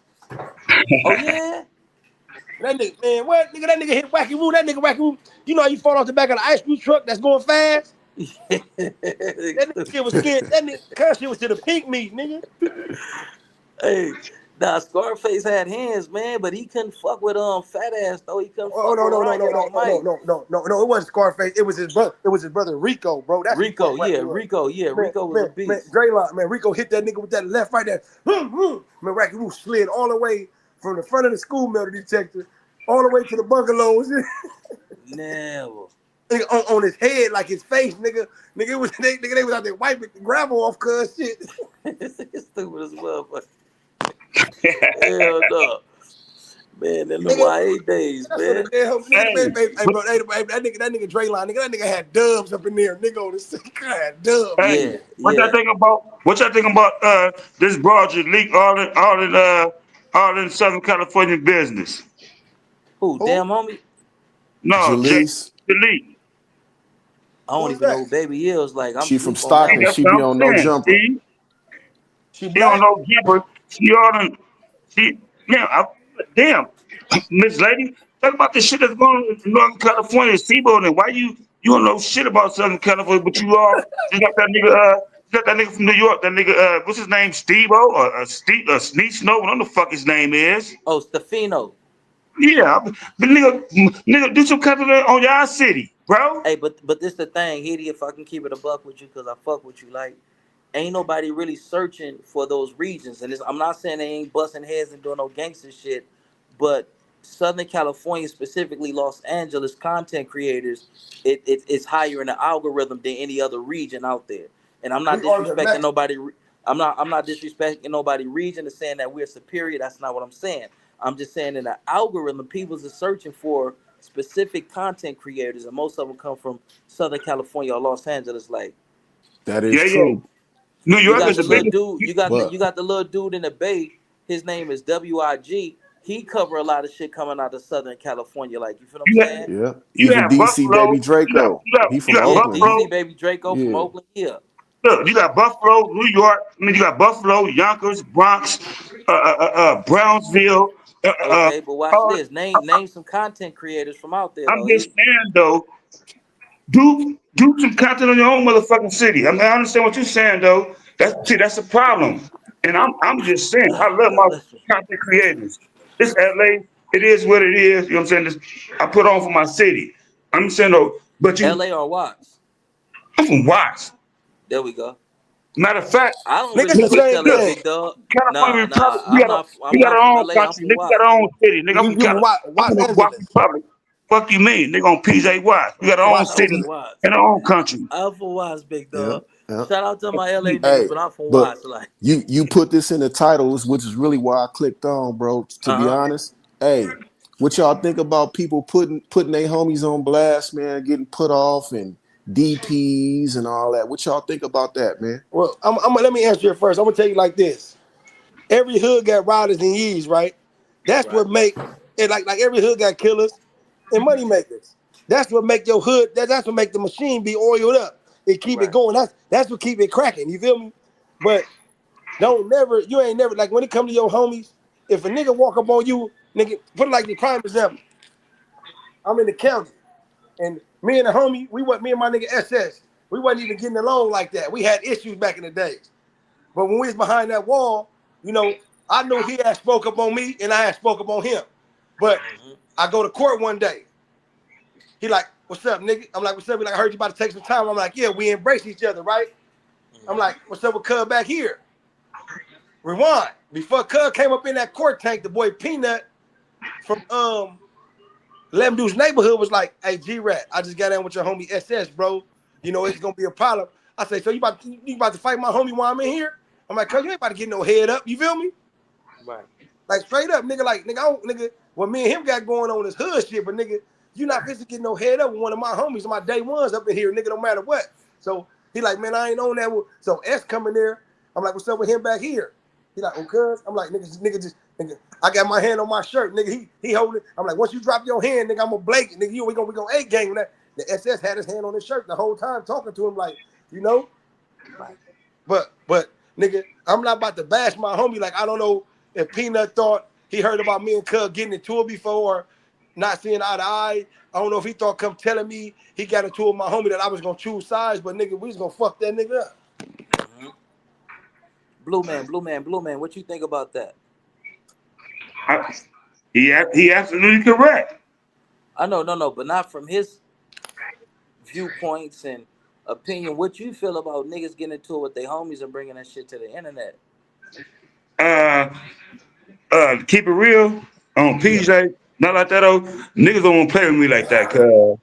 Oh yeah. That nigga, man, what nigga? That nigga hit Wacky Roo. That nigga Wacky Roo. You know how you fall off the back of the ice cream truck that's going fast? That nigga shit was scared. That nigga cuz shit was to the pink meat, nigga. Hey, nah, Scarface had hands, man, but he couldn't fuck with fat ass though. He couldn't Oh fuck no with no no no Ryan no on no no mic. no no. It wasn't Scarface. It was his brother. It was his brother Rico, bro. That's who Rico, fucked yeah, Wacky Roo up. Rico, yeah, Man, Rico was a man, man, beast. Draylon, man, Rico hit that nigga with that left right there. Man, Wacky Roo slid all the way from the front of the school metal detector all the way to the bungalows. Never. Nigga, on his head, like his face, nigga. Nigga, they was out there wiping the gravel off cuz shit. Stupid as well, hell no. Man, in the Nigga, YA days, that's what the man. damn nigga, Hey, hey, but bro, that nigga Draylon, nigga, that nigga had dubs up in there, nigga on the sick had dubs, hey, nigga. Yeah, what y'all yeah. think about? What y'all think about this broad leak all in Southern California business? Who? Who? Damn homie? No, G, Jaleese, delete. I don't Who's even that? know who Baby is. Like I'm she from sleep on that Stockton. That's one. She what be I'm on no saying. jumper. See, She she don't black? know Gipper. She all in. She damn, Miss Lady. Talk about the shit that's going on in Northern California, Seaboard, and why you don't know shit about Southern California, but you all just like that nigga. Just like that nigga from New York. That nigga. What's his name? Steve-O or Sneak Snow. Whatever the fuck his name is. Oh, Stefano. Yeah, but nigga, do some content on y'all city, bro. Hey, but this the thing, Hitty, if I can keep it a buck with you, cause I fuck with you, like ain't nobody really searching for those regions. And I'm not saying they ain't busting heads and doing no gangster shit, but Southern California, specifically Los Angeles content creators, it's higher in the algorithm than any other region out there. And I'm We not are the disrespecting next. nobody. I'm not disrespecting nobody region and saying that we're superior. That's not what I'm saying. I'm just saying in the algorithm, people are searching for specific content creators, and most of them come from Southern California or Los Angeles. Like That is Yeah, yeah. true. New you York got is the the little biggest. dude, you But got the little dude in the Bay. His name is WIG. He cover a lot of shit coming out of Southern California. Like you feel what I'm You have saying? yeah, you even have DC Buffalo. baby Draco. He You from got Yeah, Oakland. DC Buffalo. baby Draco from Yeah, Oakland. Yeah. Look, you got Buffalo, New York. I mean, you got Buffalo, Yonkers, Bronx, Brownsville. Okay, but watch All, this. Name some content creators from out there I'm though. just He saying though, do some content on your own motherfucking city. I mean, I understand what you're saying though. That's a problem. And I'm just saying, I love my listen. content creators. This LA, it is what it is. You know what I'm saying? This, I put on for my city. I'm saying though, but LA or Watts. I'm from Watts. There we go. Matter of fact, I don't Nigga, really it's the look, switch to same LA, look, thing. big dog. California Nah. Republic, we got a I'm we got not our from own LA. I'm country, from nigga. We got our Watts. own city, nigga. I'm You from from I'm from Los the Watts Angeles. Republic. Fuck you mean? Nigga on PJ Watts. We got our own Los I'm city from Angeles. Watts. and our own country. I'm from Watts, big yeah, dog. yeah. Shout out to my LA niggas, Hey, but I'm from but Watts. Like, you put this in the titles, which is really why I clicked on, bro. To be uh huh. honest, hey, what y'all think about people putting their homies on blast, man, getting put off and DPs and all that? What y'all think about that, man? Well, let me answer it first. I'm gonna tell you like this. Every hood got riders and yees, right? That's Right. what make it like every hood got killers and money makers. That's what make your hood. That's what make the machine be oiled up. It keep it Right. going. That's what keep it cracking. You feel me? But don't never. You ain't never like when it come to your homies. If a nigga walk up on you, nigga, put it like the prime example. I'm in the county, and me and the homie, me and my nigga SS, we wasn't even getting along like that. We had issues back in the days. But when we was behind that wall, you know, I knew he had spoke up on me and I had spoke up on him. But Mm-hmm. I go to court one day. He like, what's up, nigga? I'm like, what's up? He like, I heard you about to take some time. I'm like, yeah, we embrace each other, right? I'm Mm-hmm. like, what's up with Cub back here? Rewind. Before Cub came up in that court tank, the boy Peanut from Lem Dude's neighborhood was like, hey, G-Rat, I just got in with your homie SS, bro. You know, it's gonna be a problem. I say, so you about to fight my homie while I'm in here? I'm like, cuz you ain't about to get no head up, you feel me? Right. Like straight up, nigga, like nigga, I don't, nigga, what me and him got going on is hood shit, but nigga, you not fit to get no head up with one of my homies, my day ones up in here, nigga, no matter what. So he like, man, I ain't on that. So S coming there, I'm like, what's up with him back here? He like, oh, cuz. I'm like, nigga, I got my hand on my shirt, nigga. He holding it. I'm like, once you drop your hand, nigga, I'm gonna blake it, nigga. We gonna eight gang that. The SS had his hand on his shirt the whole time, talking to him like, you know. Right. But nigga, I'm not about to bash my homie. Like I don't know if Peanut thought he heard about me and Cub getting into it before, or not seeing eye to eye. I don't know if he thought come telling me he got into it with my homie that I was gonna choose sides, but nigga, we was gonna fuck that nigga up. Mm-hmm. Blue man. What you think about that? I, he absolutely correct. I know, no, but not from his viewpoints and opinion. What you feel about niggas getting into it with their homies and bringing that shit to the internet? Uh, keep it real on Yeah. PJ. Not like that though. Niggas don't want to play with me like that, cause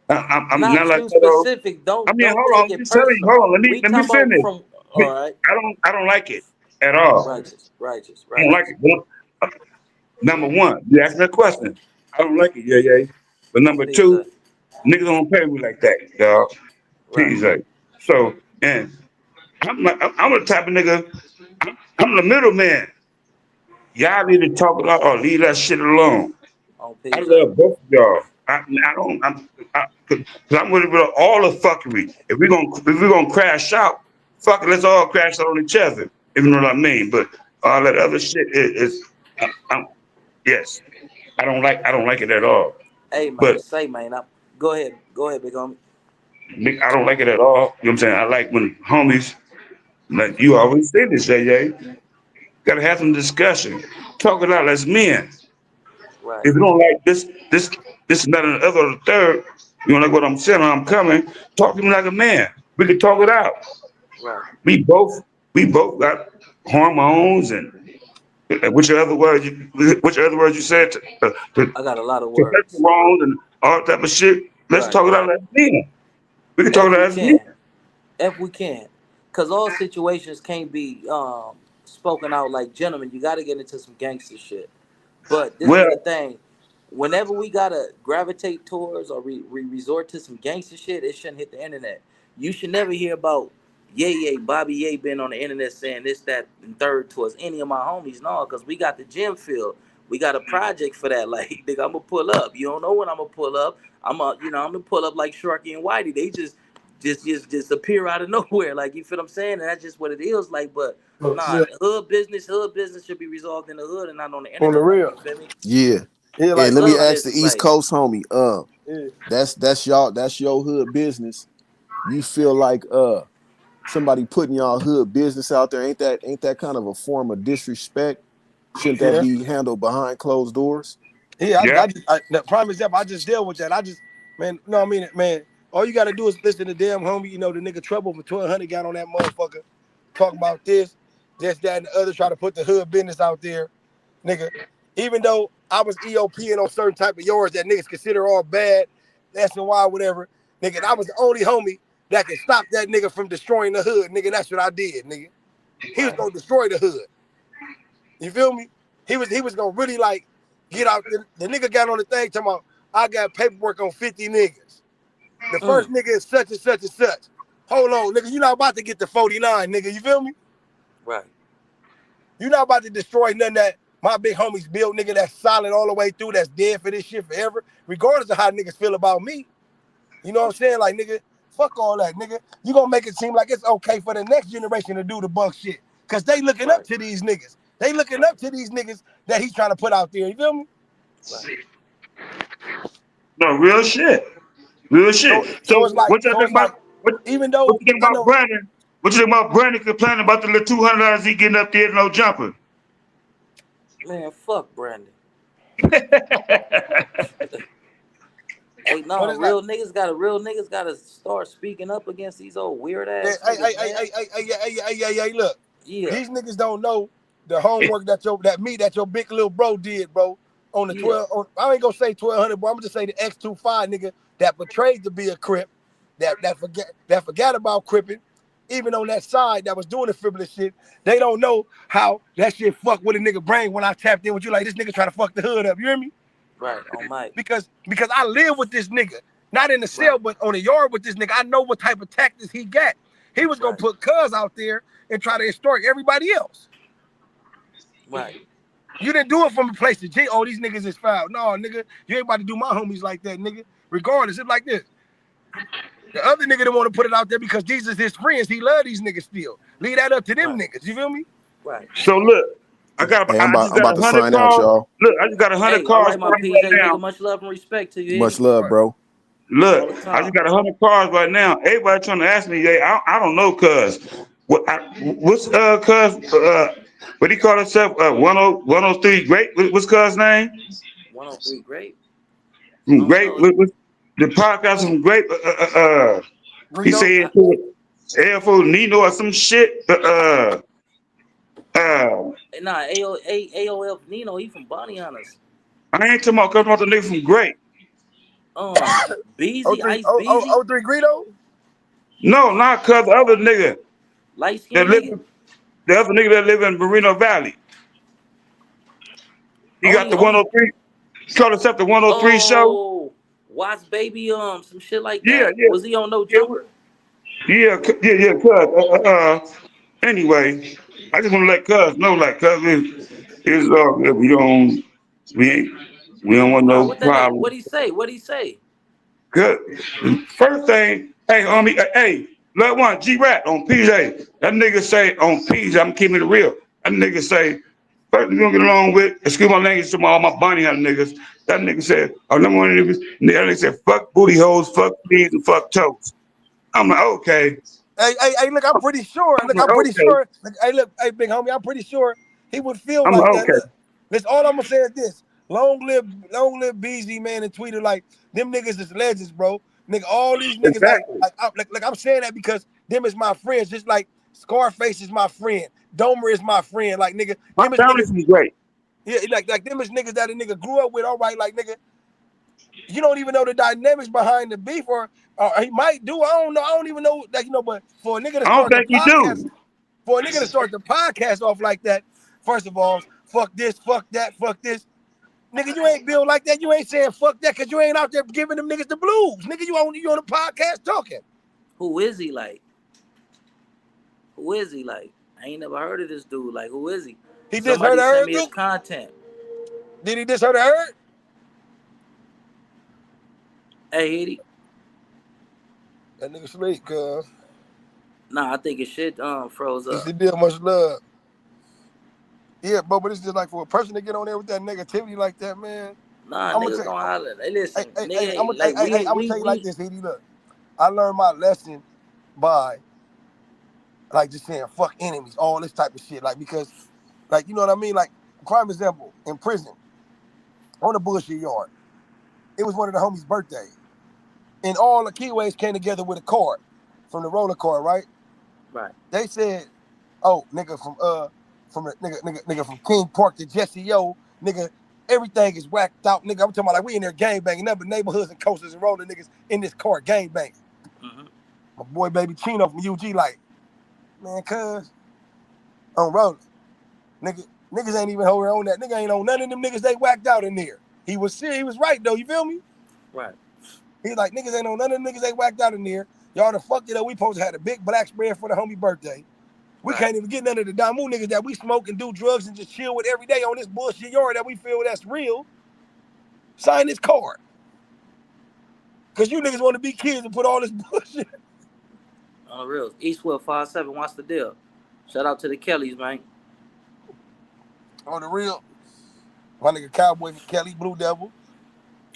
I'm not Not like you that though. specific. I mean, Don't hold on. take I'm it just telling you. personal. Hold on. We Let me talking about finish. from all right. I don't like it at all. I don't like Righteous. it. Number one, you asked me a question. I don't like it. Yeah, yeah. But On number two, PJ. niggas don't play with me like that, dog. Right. PJ. So and I'm the type of nigga. I'm the middleman. Y'all need to talk about or leave that shit alone. On I PJ. love both of y'all. I don't. Cause I'm with all the fuckery. If we gonna crash out, fuck it. Let's all crash out on each other. If you know what I mean. But all that other shit is I'm, yes. I don't like it at all. Hey man, But say man. Go ahead. Go ahead, big homie. I don't like it at all. You know what I'm saying? I like when homies like you always say this, JJ. Gotta have some discussion. Talk it out as men. Right. If you don't like this, and that, and the other, or the third, you don't like what I'm saying, or I'm coming, talk to me like a man. We can talk it out. Right. We both, we both got hormones and which other words you said I got a lot of words. testosterone and all type of shit. Let's Right. talk it out as men. We can talk If it we out as men. can. If we can. Cause all situations can't be spoken out like gentlemen. You gotta get into some gangster shit. But this is Well, the thing. Whenever we gotta gravitate towards or resort to some gangster shit, it shouldn't hit the internet. You should never hear about Bobby Ye been on the internet saying this, that, and third towards any of my homies. No, because we got the gym field. We got a project for that. Like, nigga, I'm gonna pull up. You don't know when I'm gonna pull up. I'm gonna pull up like Sharky and Whitey. They just appear out of nowhere. Like, you feel what I'm saying? And that's just what it is. Like, but Look, nah, yeah, hood business should be resolved in the hood and not on the on the internet. Like, real. you feel me? Yeah. Yeah, And like let me Hood ask the business, East like, Coast homie, yeah, that's your hood business. You feel like somebody putting y'all hood business out there, ain't that kind of a form of disrespect? Shouldn't that yeah. be handled behind closed doors? Yeah, yeah. the prime example, I just deal with that. Man, no, I mean it, man. All you gotta do is listen to damn homie, the nigga Trouble for 1200 got on that motherfucker talking about this, that, and the other, try to put the hood business out there, nigga. Even though I was EOPing on certain type of yards that niggas consider all bad, that's and why, whatever, nigga, and I was the only homie that could stop that nigga from destroying the hood, nigga. That's what I did, nigga. He was right, gonna destroy the hood. You feel me? He was gonna really like get out. The nigga got on the thing talking about I got paperwork on 50 niggas. The first mm, nigga is such and such and such. Hold on, nigga. You're not about to get to 49, nigga. You feel me? right, You're not about to destroy nothing that my big homies built, nigga, that's solid all the way through, that's dead for this shit forever, regardless of how niggas feel about me. You know what I'm saying? Like, nigga, fuck all that, nigga. You gonna make it seem like it's okay for the next generation to do the bunk shit. Cause they looking up right, to these niggas. They looking right, up to these niggas that he's trying to put out there. You feel me? right. No, real shit. Real So shit. so So it's like what you so think it's about like even what though you think about Brandon? What you think about Brandon complaining about the little $200 he getting up there, no jumper? Man, fuck Brandon. Hey, but no, it's like real niggas gotta start speaking up against these old weird hey, ass hey, hey, niggas, hey, man. hey, hey, hey, hey, hey, hey, hey, look, Yeah, these niggas don't know the homework that your big little bro did, bro. On the yeah, 12, I ain't gonna say 1200, bro. I'm gonna just say the X25 nigga that portrayed to be a crip, that forgot about cripping, even on that side that was doing the frivolous shit. They don't know how that shit fucked with a nigga brain when I tapped in with you like this nigga trying to fuck the hood up. You hear me? right, on Mike, Because I live with this nigga, not in the right, cell, but on the yard with this nigga. I know what type of tactics he got. He was gonna right, put cuz out there and try to extort everybody else. right, You didn't do it from a place of, oh, these niggas is foul. No, nigga, you ain't about to do my homies like that, nigga. Regardless, it's like this. The other nigga didn't want to put it out there because these is his friends. He love these niggas still. Leave that up to them right, niggas. You feel me? right. So look, Hey, I just I'm got about a to hundred sign out, cars. y'all. Look, I just got a hundred Hey, all cars right, my right PJ now. nigga, much love and respect to you. Hear Much me? love, Right. bro. Look, All the I just time. got 100 cars right now. Everybody trying to ask me, yeah, I don't know, cuz. What's cuz what do you call himself? 103 Great. What's cuz name? 103 great. I From don't Great. know. What, the podcast from Great. He Greedo. said I, to AFO Nino or some shit. Uh, nah, AOL Nino, he from Bonnie Hunters. I ain't talking about, the nigga from Great. Oh Beezy, three Ice oh oh Beezy, oh three Greedo? No, not cuz the other nigga light that skinned live, nigga. the other nigga that live in Moreno Valley. He got Only, the only. 103. Called himself the 103 show. Oh, Watts baby, some shit like Yeah, that. yeah, Was he on No yeah, Jumper? yeah. Cuz. Anyway, I just want to let Cuz know, like, Cuz is we ain't, we don't want Nah, no what that nigga? What problem. he say? What he say? Good. First thing, hey, homie, hey, let one G Rat on PJ. That nigga say on PJ, I'm keeping it real. That nigga say, first you gonna get along with, excuse my language to all my bunny hunter niggas. That nigga said, oh, number one niggas, that nigga said, fuck booty hoes, fuck knees, and fuck toes. I'm like, okay. Hey, look, I'm pretty sure. I'm Look, like, I'm pretty okay. sure. Look, hey, look, hey, big homie, I'm pretty sure he would feel I'm like like, that. okay. Look, this all I'm gonna say is this: long live BZ, man, and Tweeter. Like them niggas is legends, bro. Nigga, all these niggas, Exactly. like I'm saying that because them is my friends. Just like Scarface is my friend, Domer is my friend. Like nigga, My them is family niggas. from great. Yeah, like them is niggas that a nigga grew up with. All right, like nigga, you don't even know the dynamics behind the beef, or he might do. I don't know. I don't even know. Like but for a nigga to I don't start the think you podcast, do. for a nigga to start the podcast off like that, first of all, fuck this, fuck that, fuck this. Nigga, you ain't built like that. You ain't saying fuck that because you ain't out there giving them niggas the blues. Nigga, you on the podcast talking. Who is he like? Who is he like? I ain't never heard of this dude. Like, who is he? He just heard Somebody of send her, me his dude? content. Did he just heard of her? Hey, Edie. That nigga sleep, cuz. Nah, I think his shit froze He up. said, deal much love. Yeah, but it's just like for a person to get on there with that negativity like that, man. Nah, I'm gonna niggas tell you, gonna holler. Hey, hey, listen, hey, hey, nigga, like I'm gonna tell you like this, Edie. Look, I learned my lesson by like just saying fuck enemies, all this type of shit. Like because, like you know what I mean. Like prime example in prison on the bullshit yard. It was one of the homies' birthdays, and all the keyways came together with a card from the roller card, right? right. They said, "Oh, from a nigga from King Park to Jesse O, nigga, everything is whacked out, nigga. I'm talking about like we in there gang banging, nothing but neighborhoods and coasters and rolling niggas in this car gang banging. Mm-hmm. My boy baby Chino from UG like, man, cuz I'm rolling, nigga. Niggas ain't even holding on that. Nigga ain't on none of them niggas they whacked out in there. He was serious. He was right though. You feel me? Right. He's like, niggas ain't on none of them niggas they whacked out in there. Y'all done fucked it up. We supposed to have a big black spread for the homie birthday. We Right. can't even get none of the Damu niggas that we smoke and do drugs and just chill with every day on this bullshit yard that we feel that's real. Sign this card. Cause you niggas want to be kids and put all this bullshit On the real. Eastwood 5-7. What's the deal? Shout out to the Kellys, man. on the real. My nigga Cowboy from Kelly, Blue Devil.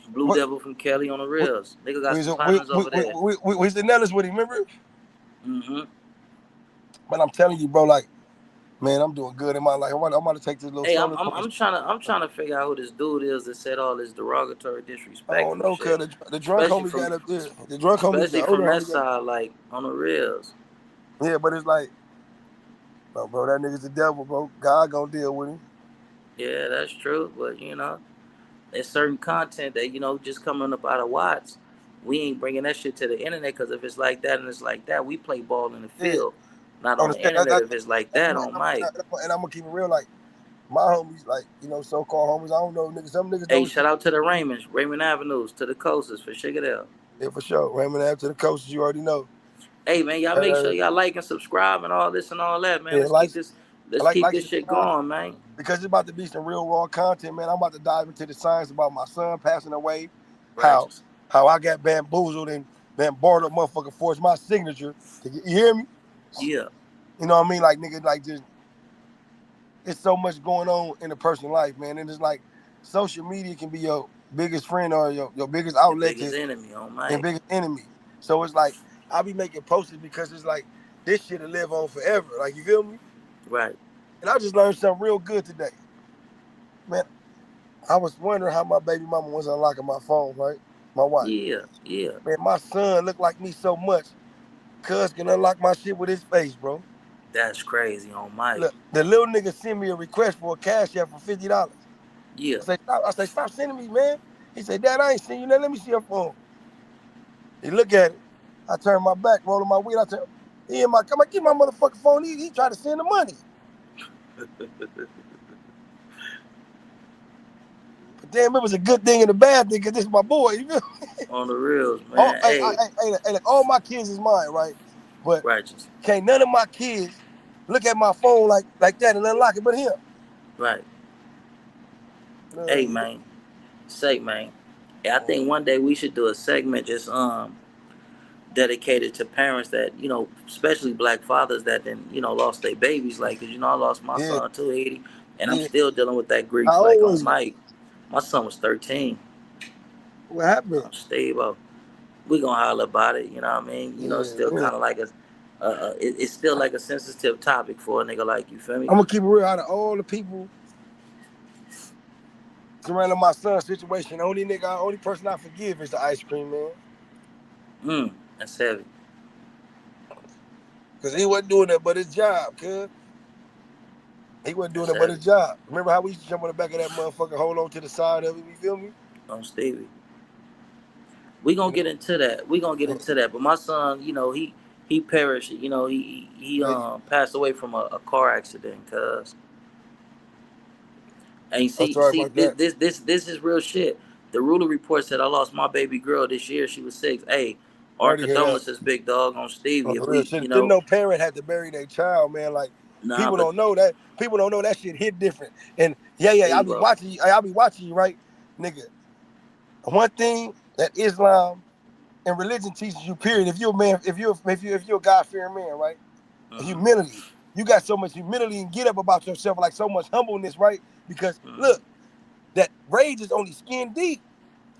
Blue What? Devil from Kelly on the reals. Nigga got We some partners over there. was the Nellis with him, remember? Mm-hmm. But I'm telling you, bro, like, man, I'm doing good in my life. I'm about to take this little Hey, I'm, solo. I'm I'm trying to I'm trying to figure out who this dude is that said all this derogatory, I don't disrespectful know, shit. cause the drunk Especially homie from got up there. The drunk homie, especially the from older that homie got. side, like on the reals. Yeah, but it's like, no, bro, that nigga's the devil, bro. God gonna deal with him. Yeah, that's true. But there's certain content that just coming up out of Watts. We ain't bringing that shit to the internet because if it's like that and it's like that, we play ball in the Yeah, field, not on on the the set. internet. If it's like that, on mic. And I'm gonna keep it real. Like my homies, like so-called homies. I don't know niggas. Some niggas Hey, don't. shout out to the Raymond Avenues, to the coasters for Shake It Out. Yeah, for sure. Raymond after the coaches, you already know. Hey man, y'all make sure y'all like and subscribe and all this and all that, man. Yeah, Let's keep like, this let's like, keep like, this shit subscribe. going, man. Because it's about to be some real raw content, man. I'm about to dive into the science about my son passing away, how Righteous. how I got bamboozled and bamboozled, motherfucker, forced my signature. You hear me? Yeah. You know what I mean? Like nigga, like just it's so much going on in a person's life, man. And it's like social media can be your biggest friend or your biggest Your outlet biggest to enemy on and mic. biggest enemy. So it's like I'll be making posts because it's like this shit'll live on forever. Like you feel me? Right. And I just learned something real good today. Man, I was wondering how my baby mama was unlocking my phone, right? My wife. Yeah. Yeah. Man, my son looked like me so much. Cuz can unlock my shit with his face, bro. That's crazy on mic. Look, the little nigga sent me a request for a cash app for $50. Yeah. I say, stop sending me, man. He said, Dad, I ain't seen you. Now let me see your phone. He look at it. I turn my back, rolling my weed. I turn, he in my, come on, get my motherfucking phone. He tried to send the money. But damn, it was a good thing and a bad thing because this is my boy. You feel me? On the reels, All, man. Hey, look, all my kids is mine, right? But righteous. can't none of my kids look at my phone like that and unlock it but him. Right. Hey, Uh, man. Say, man. Yeah, I think one day we should do a segment just dedicated to parents that especially black fathers that then lost their babies. Like, 'cause I lost my yeah, son too, 80, and I'm yeah. still dealing with that grief. How Like old on was he? Mike, my son was 13. What happened? I'm stable. We gonna holler about it. You know what I mean? It's Yeah, still man. kind of like it's still like a sensitive topic for a nigga like you. Feel me? I'm gonna keep it real. Out of all the people surrounding my son's situation, only person I forgive is the ice cream man. That's heavy. Cause he wasn't doing that but his job, cuz. He wasn't doing That's that but his heavy. job. Remember how we used to jump on the back of that motherfucker, hold on to the side of it, you feel me? On Stevie. We gonna You get into that. We gonna get know, into that. But my son, he perished. He like, passed away from a car accident. Cause And I'm see, sorry see, about that. this is real shit. The ruler report said I lost my baby girl this year. She was 6. Hey, our Sorry to hear that. condolences, big dog, on Stevie. If Real we, shit. Didn't no parent had to bury their child, man. Like nah, people but don't know that. People don't know that shit hit different. And yeah, I'll be Steve, watching you. I'll be watching you, right, nigga. One thing that Islam and religion teaches you, period. If you're a man, if you're a God fearing man, right, humility. You got so much humility and get up about yourself, like so much humbleness, right? Because look, that rage is only skin deep,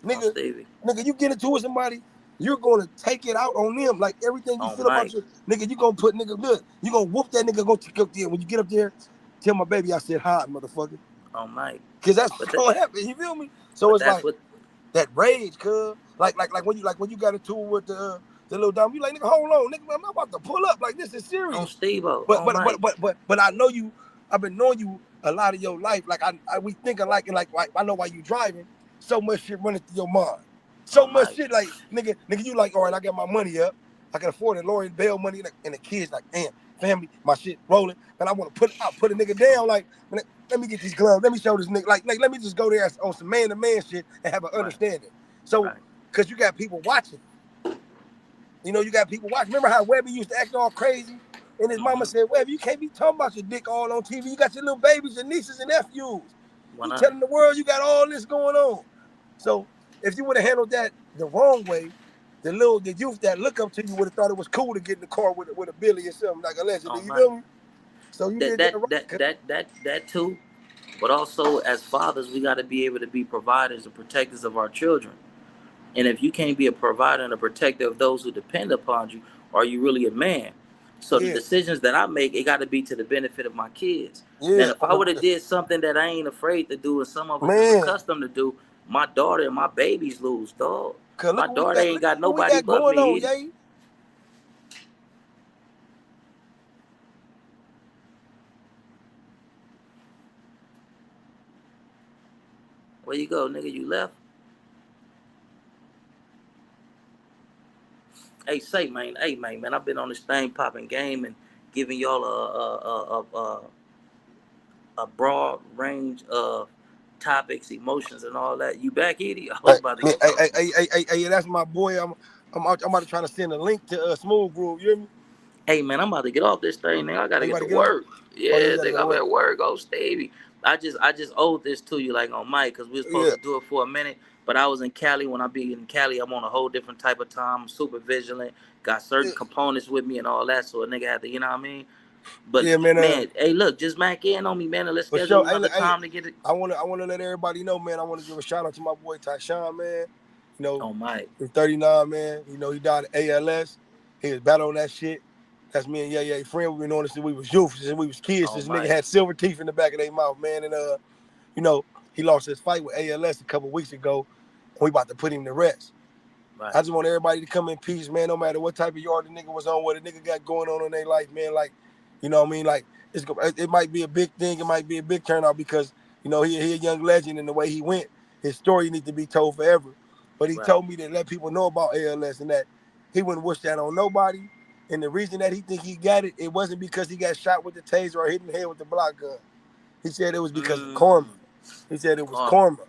on nigga. Stevie, Nigga, you get into it with somebody, you're gonna take it out on them. Like everything you on feel about Mike, you, nigga, you gonna put nigga, look, you gonna whoop that nigga, go take up there. When you get up there, tell my baby I said hi, motherfucker. on Mike. Cause that's what's But that, gonna happen. You feel me? So but it's that's like what that rage, cuz. Like when you got into it with the little dumb, you like, nigga, hold on, nigga, I'm not about to pull up. Like this is on serious. Steve, But on but but Mike. but but but I know you. I've been knowing you a lot of your life. Like we think alike, and like I know why you driving. So much shit running through your mind. So On much Mike. shit, like nigga, you like, all right, I got my money up. I can afford it, Lori and bail money, and the kids like, damn, family, my shit rolling, and I want to put a nigga down. Like, man, let me get these gloves. Let me show this nigga. Like let me just go there on some man to man shit and have an Right, understanding. So, right. cause you got people watching. You got people watching. Remember how Webby used to act all crazy? And his mama said, Webby, you can't be talking about your dick all on TV. You got your little babies, your nieces and nephews. You 100. telling the world you got all this going on. So if you would have handled that the wrong way, the youth that look up to you would have thought it was cool to get in the car with a Billy or something, like allegedly. On You Mike. feel me? So you That did that that right. that that that that too. But also, as fathers, we got to be able to be providers and protectors of our children. And if you can't be a provider and a protector of those who depend upon you, are you really a man? So the Yeah, decisions that I make, it got to be to the benefit of my kids. Now, yeah, if on I the would have real. did something that I ain't afraid to do, and some of us is Man, accustomed to do, my daughter and my babies lose, dog. cause My look what we daughter got, ain't got what we nobody got but going on, me. yay. Where you go, nigga? You left? Hey, say, man. Hey, man. I've been on this thing popping game and giving y'all a broad range of topics, emotions, and all that. You back, Edie? I was Hey, about to hey, get hey, off. hey, hey, that's my boy. I'm about to try to send a link to Smooth Groove. You hear me? Hey, man, I'm about to get off this thing, nigga. I Oh, gotta you get about to to get off? work. Oh yeah, Yeah, you gotta go nigga, to I'm work. at work. Oh, Stevie. I just owed this to you, like on Mike, because we were supposed Yeah, to do it for a minute. But I was in Cali. When I be in Cali, I'm on a whole different type of time. I'm super vigilant. Got certain yeah, components with me and all that. So a nigga had to, you know what I mean? But yeah, man. man, hey, look, just back in on me, man, and let's For schedule sure. Hey, another look, hey, time to get it I wanna let everybody know, man. I want to give a shout out to my boy Tyshawn, man. on Mike. He's 39, man. He died of ALS. He was battling that shit. That's me and yeah, friend. We've been on this since we was youth, since we was kids. On This nigga Mike. had silver teeth in the back of their mouth, man. And you know, he lost his fight with ALS a couple weeks ago, and we about to put him to rest. Right. I just want everybody to come in peace, man. No matter what type of yard the nigga was on, what the nigga got going on in their life, man. Like, you know what I mean? Like, it might be a big thing. It might be a big turnout because, he a young legend, and the way he went, his story needs to be told forever. But he Right. told me to let people know about ALS and that he wouldn't wish that on nobody. And the reason that he think he got it, it wasn't because he got shot with the taser or hit in the head with the block gun. He said it was because of karma. Mm, He said it was karma. karma.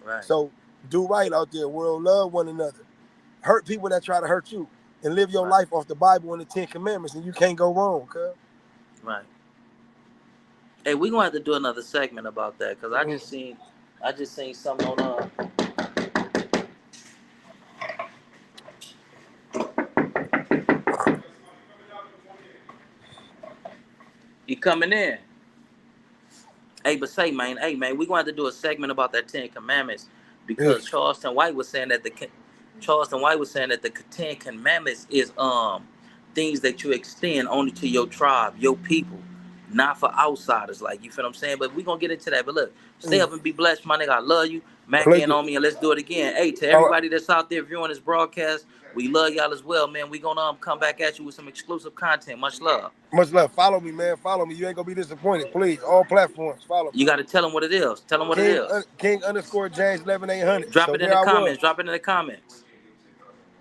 Right. So do right out there, world. Love one another. Hurt people that try to hurt you, and live your Right. life off the Bible and the Ten Commandments, and you can't go wrong, cuz. Right. Hey, we gonna have to do another segment about that because I just seen something on you coming in. Hey man, we gonna have to do a segment about that Ten Commandments Yeah. because Charleston White was saying that the Ten Commandments is things that you extend only to your tribe, your people, not for outsiders. Like you feel what I'm saying? But we gonna get into that. But look, stay Yeah. up and be blessed, my nigga. I love you. Mac Let's in do. on me and let's do it again. Hey, to All right. everybody that's out there viewing this broadcast, we love y'all as well, man. We gonna come back at you with some exclusive content. Much love. Much love. Follow me, man. Follow me. You ain't gonna be disappointed. Please, all platforms. Follow me. You got to tell them what it is. Tell them what it King is. King underscore James 11800. Drop So it in there the I was. comments. Drop it in the comments.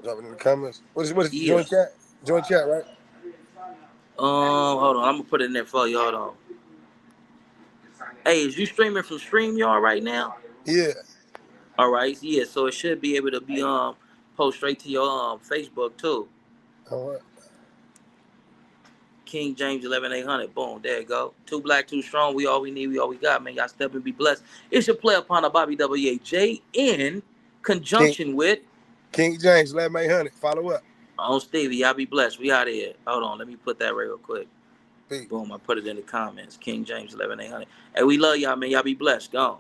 Drop it in the comments. What is Yeah. joint chat? Joint chat, right? Hold on. I'm gonna put it in there for you. Hold on. Hey, is you streaming from StreamYard right now? Yeah. All right, yeah. So it should be able to be post straight to your Facebook too. All right. King James 11800. Boom, there you go. Two black, two strong. We all we need, we all we got, man. Y'all step and be blessed. It's your player upon a Bobby WAJ in King conjunction with King James 11800. Follow up. on Stevie. Y'all be blessed. We out of here. Hold on, let me put that real quick. Peace. Boom, I put it in the comments. King James 11800. Hey, we love y'all, man. Y'all be blessed. Gone.